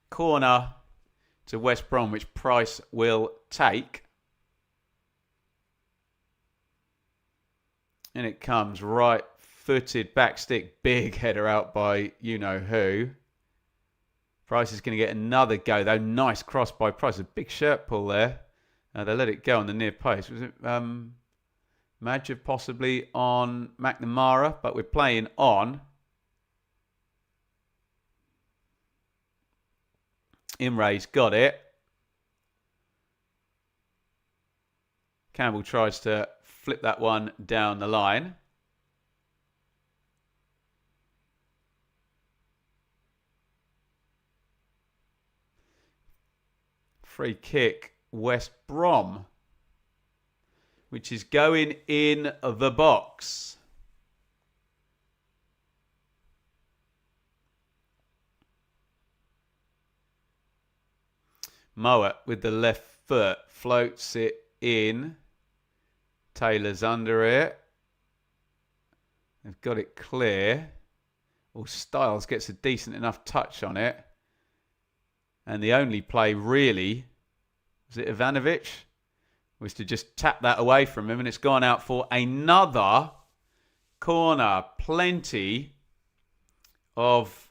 Corner to West Brom, which Price will take. And it comes right footed back stick. Big header out by you-know-who. Price is going to get another go, though. Nice cross by Price. A big shirt pull there. They let it go on the near post. Was it Madja possibly on McNamara? But we're playing on. Imre's got it. Campbell tries to flip that one down the line. Free kick, West Brom, which is going in the box. Mowat with the left foot floats it in. Taylor's under it. They've got it clear. Well, Styles gets a decent enough touch on it. And the only play really, was it Ivanovic? Was to just tap that away from him. And it's gone out for another corner. Plenty of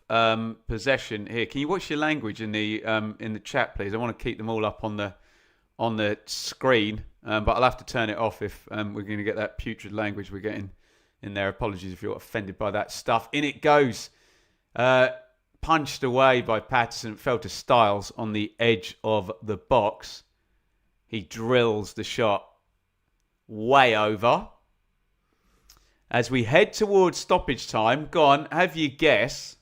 possession here. Can you watch your language in the chat, please? I want to keep them all up on the screen, but I'll have to turn it off if we're going to get that putrid language we're getting in there. Apologies if you're offended by that stuff. In it goes. Punched away by Patterson, fell to Styles on the edge of the box. He drills the shot way over. As we head towards stoppage time, go on, have you guess?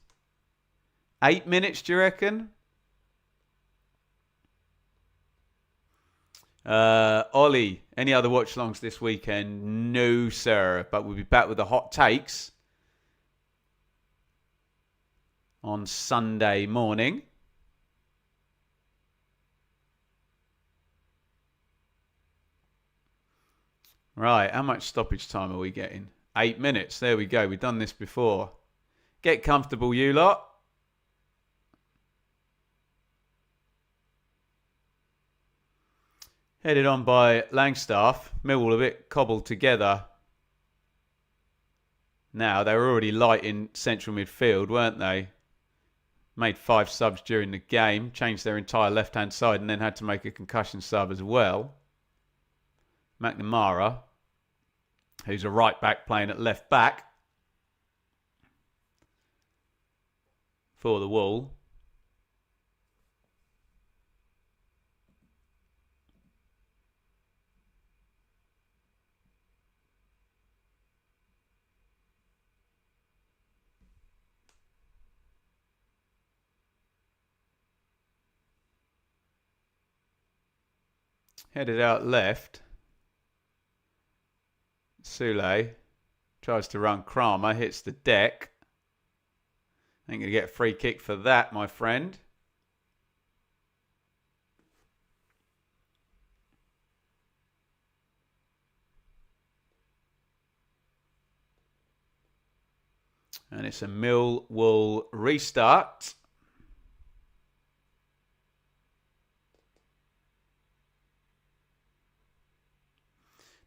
8 minutes, do you reckon? Ollie, any other watch-alongs this weekend? No, sir. But we'll be back with the hot takes on Sunday morning. Right, how much stoppage time are we getting? 8 minutes. There we go. We've done this before. Get comfortable, you lot. Headed on by Langstaff. Millwall a bit cobbled together. Now, they were already light in central midfield, weren't they? Made 5 subs during the game. Changed their entire left-hand side and then had to make a concussion sub as well. McNamara, who's a right back playing at left back for the Wall. Headed out left. Sule tries to run Kramer, hits the deck. Ain't going to get a free kick for that, my friend. And it's a Millwall restart.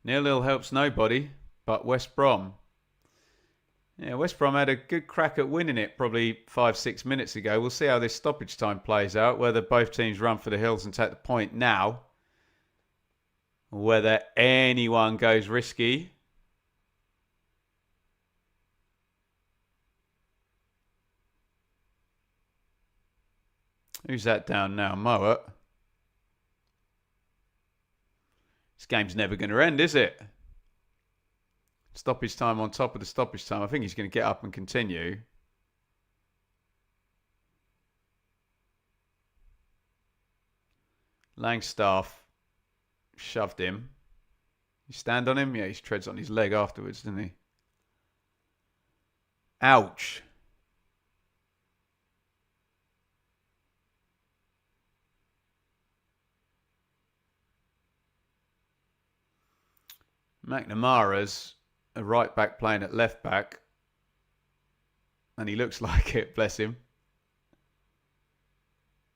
Nil-nil helps nobody but West Brom. Yeah, West Brom had a good crack at winning it probably 5-6 minutes ago. We'll see how this stoppage time plays out, whether both teams run for the hills and take the point now, whether anyone goes risky. Who's that down now? Mowat. This game's never going to end, is it? Stoppage time on top of the stoppage time. I think he's going to get up and continue. Langstaff shoved him. You stand on him? Yeah, he treads on his leg afterwards, didn't he? Ouch. McNamara's a right back playing at left back. And he looks like it, bless him.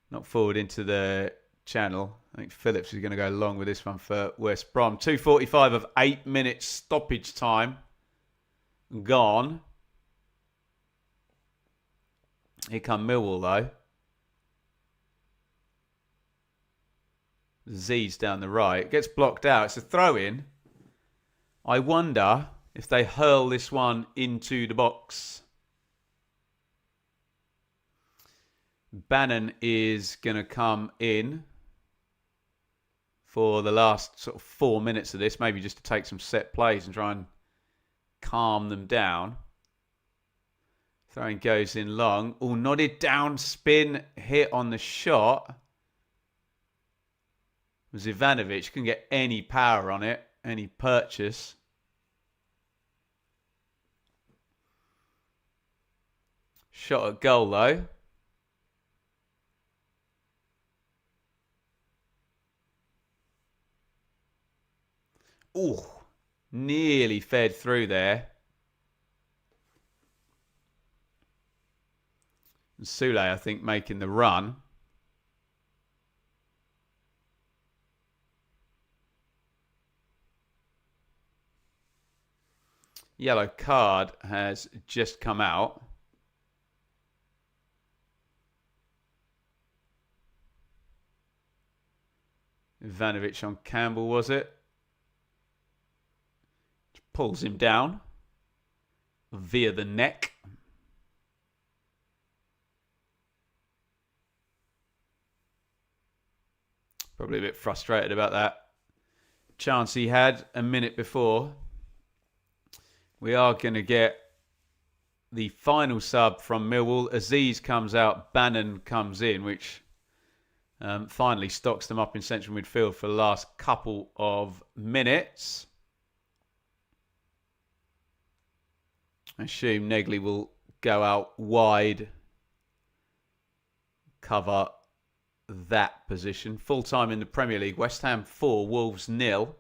Not forward into the channel. I think Phillips is going to go long with this one for West Brom. 2:45 of 8 minutes stoppage time gone. Here come Millwall though. Z's down the right. Gets blocked out. It's a throw-in. I wonder if they hurl this one into the box. Bannon is going to come in for the last sort of 4 minutes of this, maybe just to take some set plays and try and calm them down. Throwing goes in long. Oh, nodded down, spin, hit on the shot. Was Ivanovic. Couldn't get any power on it, any purchase. Shot at goal though. Oh, nearly fed through there. And Sule, I think, making the run. Yellow card has just come out. Ivanovic on Campbell, was it? Pulls him down via the neck. Probably a bit frustrated about that chance he had a minute before. We are going to get the final sub from Millwall. Aziz comes out, Bannon comes in, which finally stocks them up in central midfield for the last couple of minutes. I assume Negley will go out wide, cover that position. Full time in the Premier League. West Ham 4, Wolves 0.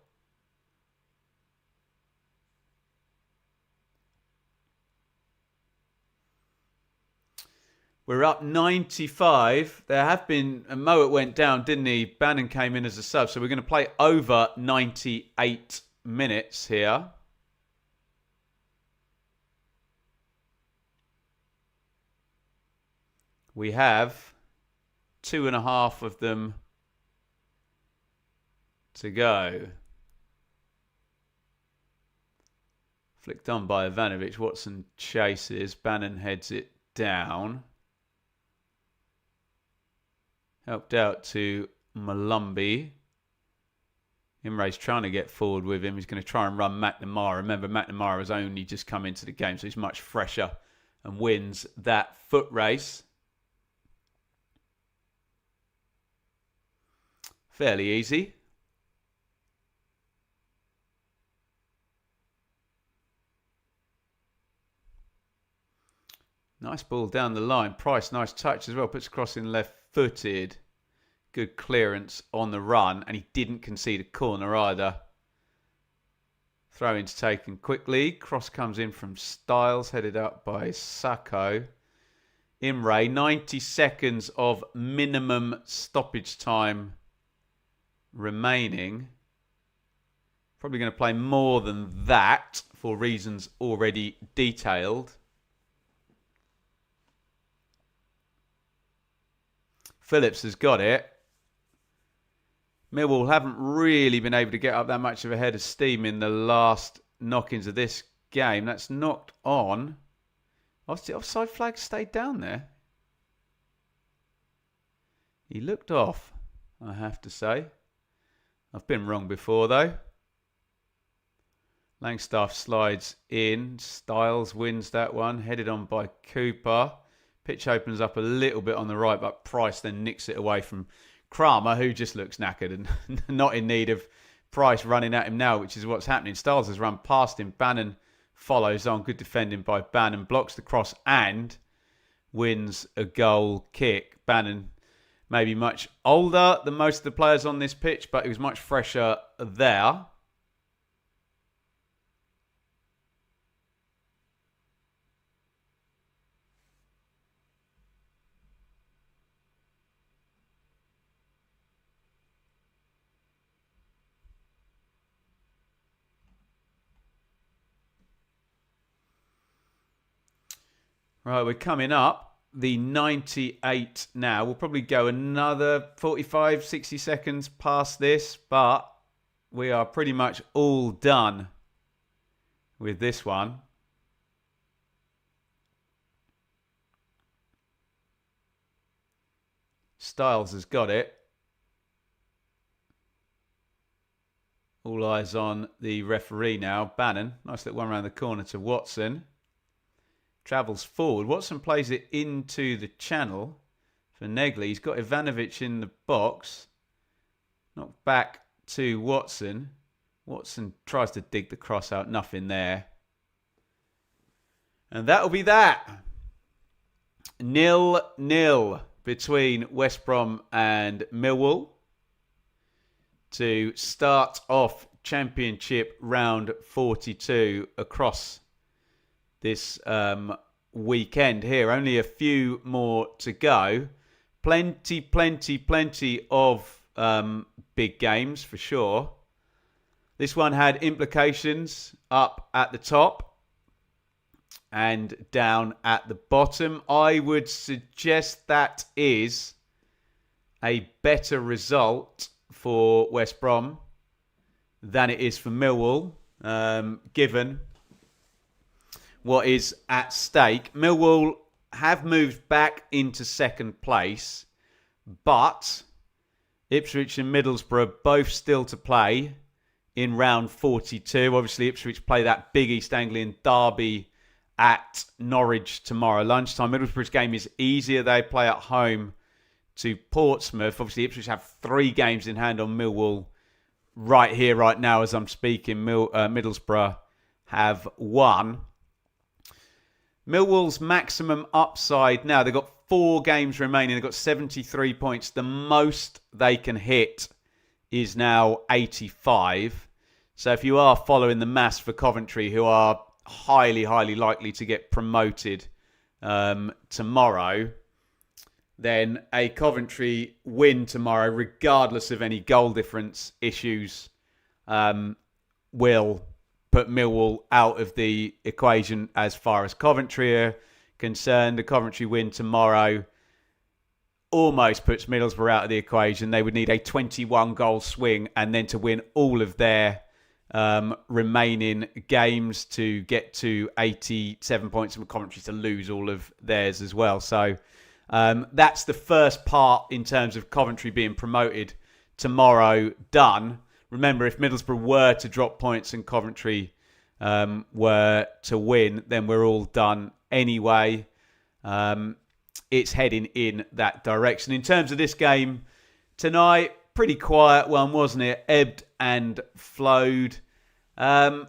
We're up 95. There have been, and Mowat went down, didn't he? Bannon came in as a sub. So we're going to play over 98 minutes here. We have 2.5 of them to go. Flicked on by Ivanovic. Watson chases. Bannon heads it down. Helped out to Malumbi. Imre's trying to get forward with him. He's going to try and run McNamara. Remember, McNamara has only just come into the game, so he's much fresher and wins that foot race. Fairly easy. Nice ball down the line. Price, nice touch as well. Puts across in left-footed. Good clearance on the run. And he didn't concede a corner either. Throw-in's taken quickly. Cross comes in from Styles. Headed up by Sacco. Imre, 90 seconds of minimum stoppage time remaining. Probably going to play more than that for reasons already detailed. Phillips has got it. Millwall haven't really been able to get up that much of a head of steam in the last knock-ins of this game. That's knocked on. The offside flag stayed down there. He looked off, I have to say. I've been wrong before, though. Langstaff slides in. Styles wins that one. Headed on by Cooper. Pitch opens up a little bit on the right, but Price then nicks it away from Kramer, who just looks knackered and not in need of Price running at him now, which is what's happening. Styles has run past him. Bannon follows on. Good defending by Bannon. Blocks the cross and wins a goal kick. Bannon maybe much older than most of the players on this pitch, but he was much fresher there. Right, we're coming up the 98 now. We'll probably go another 45, 60 seconds past this, but we are pretty much all done with this one. Styles has got it. All eyes on the referee now. Bannon, nice little one around the corner to Watson. Travels forward. Watson plays it into the channel for Negley. He's got Ivanovic in the box. Knocked back to Watson. Watson tries to dig the cross out. Nothing there. And that'll be that. 0-0 between West Brom and Millwall to start off Championship round 42 across this weekend here. Only a few more to go. Plenty of big games for sure. This one had implications up at the top and down at the bottom. I would suggest that is a better result for for West Brom than it is for Millwall, given what is at stake. Millwall have moved back into second place, but Ipswich and Middlesbrough both still to play in round 42. Obviously, Ipswich play that big East Anglian derby at Norwich tomorrow lunchtime. Middlesbrough's game is easier. They play at home to Portsmouth. Obviously, Ipswich have 3 games in hand on Millwall right here, right now, as I'm speaking. Middlesbrough have 1. Millwall's maximum upside now, they've got 4 games remaining. They've got 73 points. The most they can hit is now 85. So if you are following the maths for Coventry, who are highly, highly likely to get promoted tomorrow, then a Coventry win tomorrow, regardless of any goal difference issues, will put Millwall out of the equation as far as Coventry are concerned. The Coventry win tomorrow almost puts Middlesbrough out of the equation. They would need a 21-goal swing and then to win all of their remaining games to get to 87 points, and Coventry to lose all of theirs as well. So that's the first part in terms of Coventry being promoted tomorrow done. Remember, if Middlesbrough were to drop points and Coventry were to win, then we're all done anyway. It's heading in that direction. In terms of this game tonight, pretty quiet one, wasn't it? Ebbed and flowed. I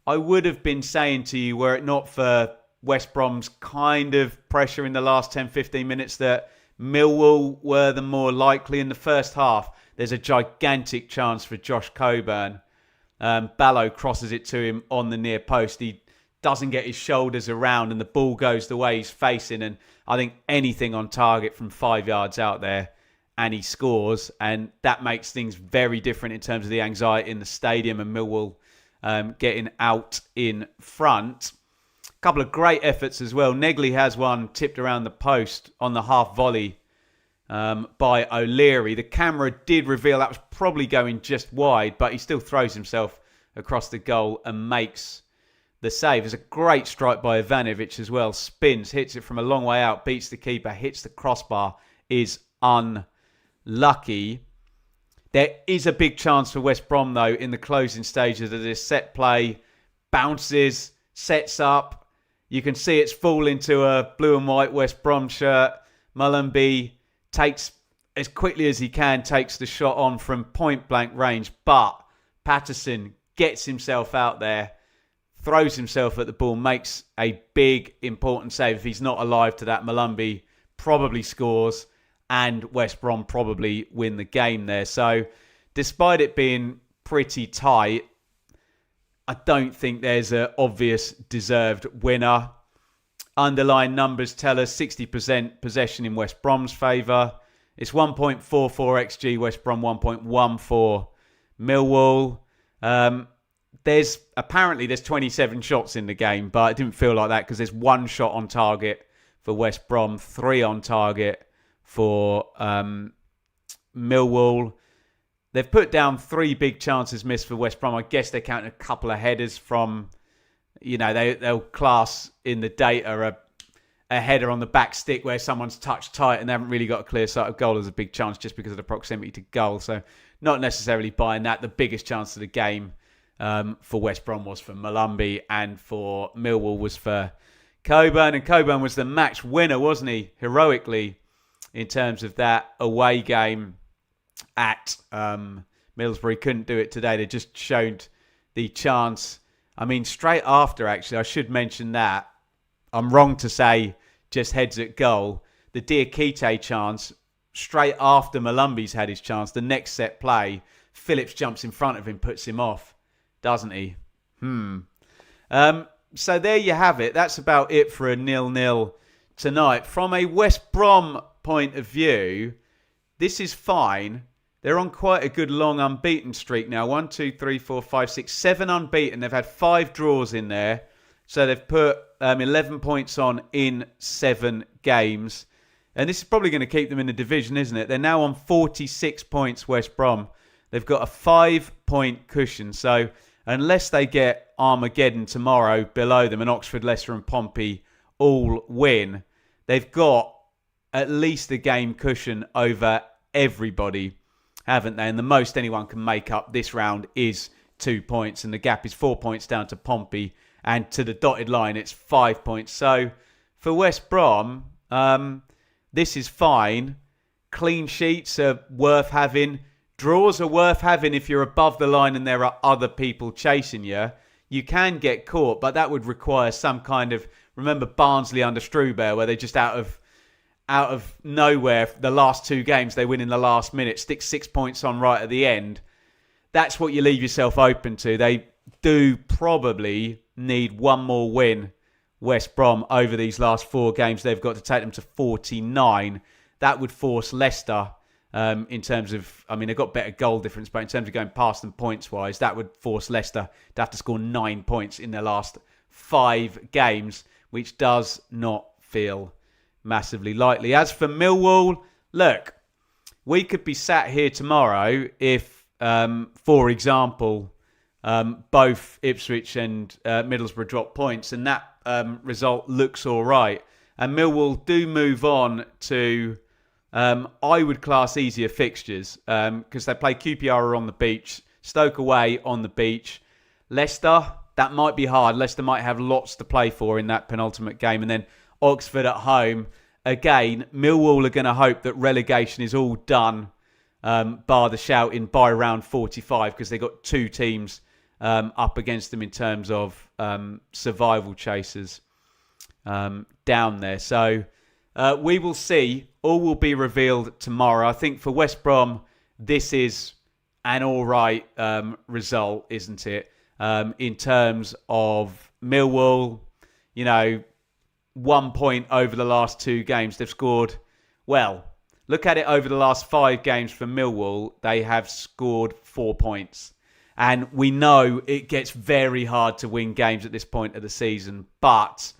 would have been saying to you, were it not for West Brom's kind of pressure in the last 10-15 minutes, that Millwall were the more likely in the first half. There's a gigantic chance for Josh Coburn. Ballo crosses it to him on the near post. He doesn't get his shoulders around and the ball goes the way he's facing. And I think anything on target from 5 yards out there and he scores. And that makes things very different in terms of the anxiety in the stadium and Millwall getting out in front. A couple of great efforts as well. Negley has one tipped around the post on the half volley by O'Leary. The camera did reveal that was probably going just wide, but he still throws himself across the goal and makes the save. There's a great strike by Ivanovic as well. Spins, hits it from a long way out, beats the keeper, hits the crossbar, is unlucky. There is a big chance for West Brom, though, in the closing stages of this set play. Bounces, sets up. You can see it's fall into a blue and white West Brom shirt. Mullenby takes, as quickly as he can, takes the shot on from point blank range. But Patterson gets himself out there, throws himself at the ball, makes a big, important save. If he's not alive to that, Mullenby probably scores and West Brom probably win the game there. So despite it being pretty tight, I don't think there's an obvious deserved winner. Underlying numbers tell us 60% possession in West Brom's favour. It's 1.44 XG, West Brom 1.14 Millwall. There's 27 shots in the game, but it didn't feel like that because there's 1 shot on target for West Brom, 3 on target for Millwall. They've put down 3 big chances missed for West Brom. I guess they're counting a couple of headers from, they'll class in the data a header on the back stick where someone's touched tight and they haven't really got a clear sight of goal as a big chance just because of the proximity to goal. So not necessarily buying that. The biggest chance of the game for West Brom was for Mullenby and for Millwall was for Coburn. And Coburn was the match winner, wasn't he? Heroically in terms of that away game at Middlesbrough. He couldn't do it today. They just showed the chance. I mean, straight after, actually, I should mention that. I'm wrong to say just heads at goal. The Diakite chance, straight after Mullenby's had his chance, the next set play, Phillips jumps in front of him, puts him off, doesn't he? So there you have it. That's about it for a 0-0 tonight. From a West Brom point of view, this is fine. They're on quite a good long unbeaten streak now. 1, 2, 3, 4, 5, 6, 7 unbeaten. They've had 5 draws in there. So they've put 11 points on in 7 games. And this is probably going to keep them in the division, isn't it? They're now on 46 points, West Brom. They've got a 5-point cushion. So unless they get Armageddon tomorrow below them and Oxford, Leicester and Pompey all win, they've got at least a game cushion over everybody, haven't they? And the most anyone can make up this round is 2 points. And the gap is 4 points down to Pompey. And to the dotted line, it's 5 points. So for West Brom, this is fine. Clean sheets are worth having. Draws are worth having if you're above the line and there are other people chasing you. You can get caught, but that would require some kind of... Remember Barnsley under Struber, where they just out of nowhere, the last 2 games, they win in the last minute, stick 6 points on right at the end. That's what you leave yourself open to. They do probably need one more win, West Brom, over these last 4 games. They've got to take them to 49. That would force Leicester... in terms of, I mean, they've got better goal difference, but in terms of going past them points-wise, that would force Leicester to have to score 9 points in their last 5 games, which does not feel massively likely. As for Millwall, look, we could be sat here tomorrow if, for example, both Ipswich and Middlesbrough drop points, and that result looks all right. And Millwall do move on to... I would class easier fixtures because they play QPR on the beach, Stoke away on the beach. Leicester, that might be hard. Leicester might have lots to play for in that penultimate game. And then Oxford at home. Again, Millwall are going to hope that relegation is all done, bar the shouting, by round 45 because they've got 2 teams up against them in terms of survival chasers down there. So we will see. All will be revealed tomorrow. I think for West Brom, this is an all right result, isn't it? In terms of Millwall, 1 point over the last 2 games. They've scored, well, look at it over the last 5 games for Millwall. They have scored 4 points. And we know it gets very hard to win games at this point of the season, but...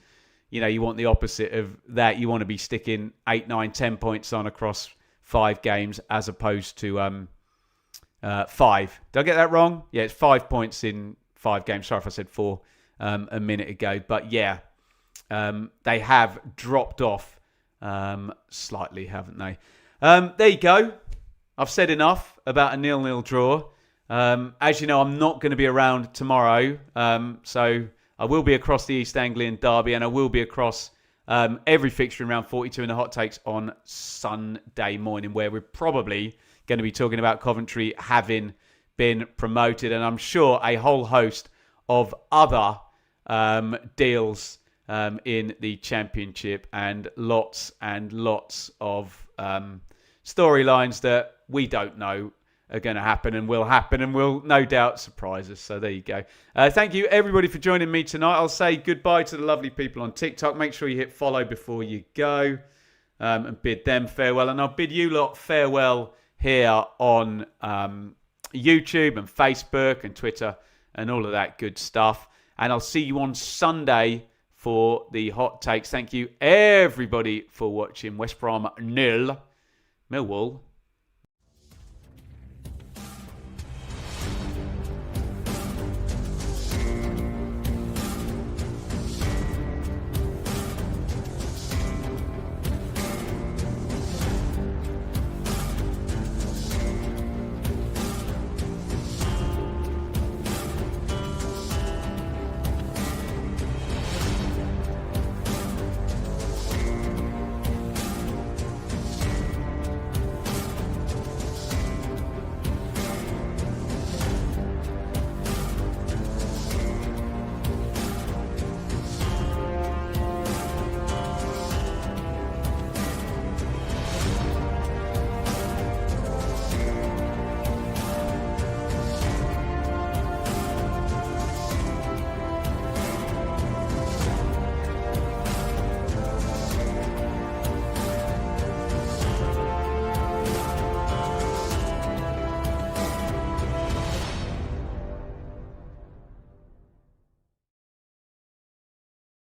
you want the opposite of that. You want to be sticking 8, 9, 10 points on across 5 games as opposed to 5. Did I get that wrong? Yeah, it's 5 points in 5 games. Sorry if I said 4 a minute ago. But yeah, they have dropped off slightly, haven't they? There you go. I've said enough about a 0-0 draw. As you know, I'm not going to be around tomorrow. So... I will be across the East Anglian derby and I will be across every fixture in round 42 in the hot takes on Sunday morning, where we're probably going to be talking about Coventry having been promoted. And I'm sure a whole host of other deals in the Championship and lots of storylines that we don't know are going to happen and will no doubt surprise us. So there you go. Thank you everybody for joining me tonight. I'll say goodbye to the lovely people on TikTok. Make sure you hit follow before you go and bid them farewell. And I'll bid you lot farewell here on YouTube and Facebook and Twitter and all of that good stuff. And I'll see you on Sunday for the hot takes. Thank you everybody for watching. West Brom 0, Millwall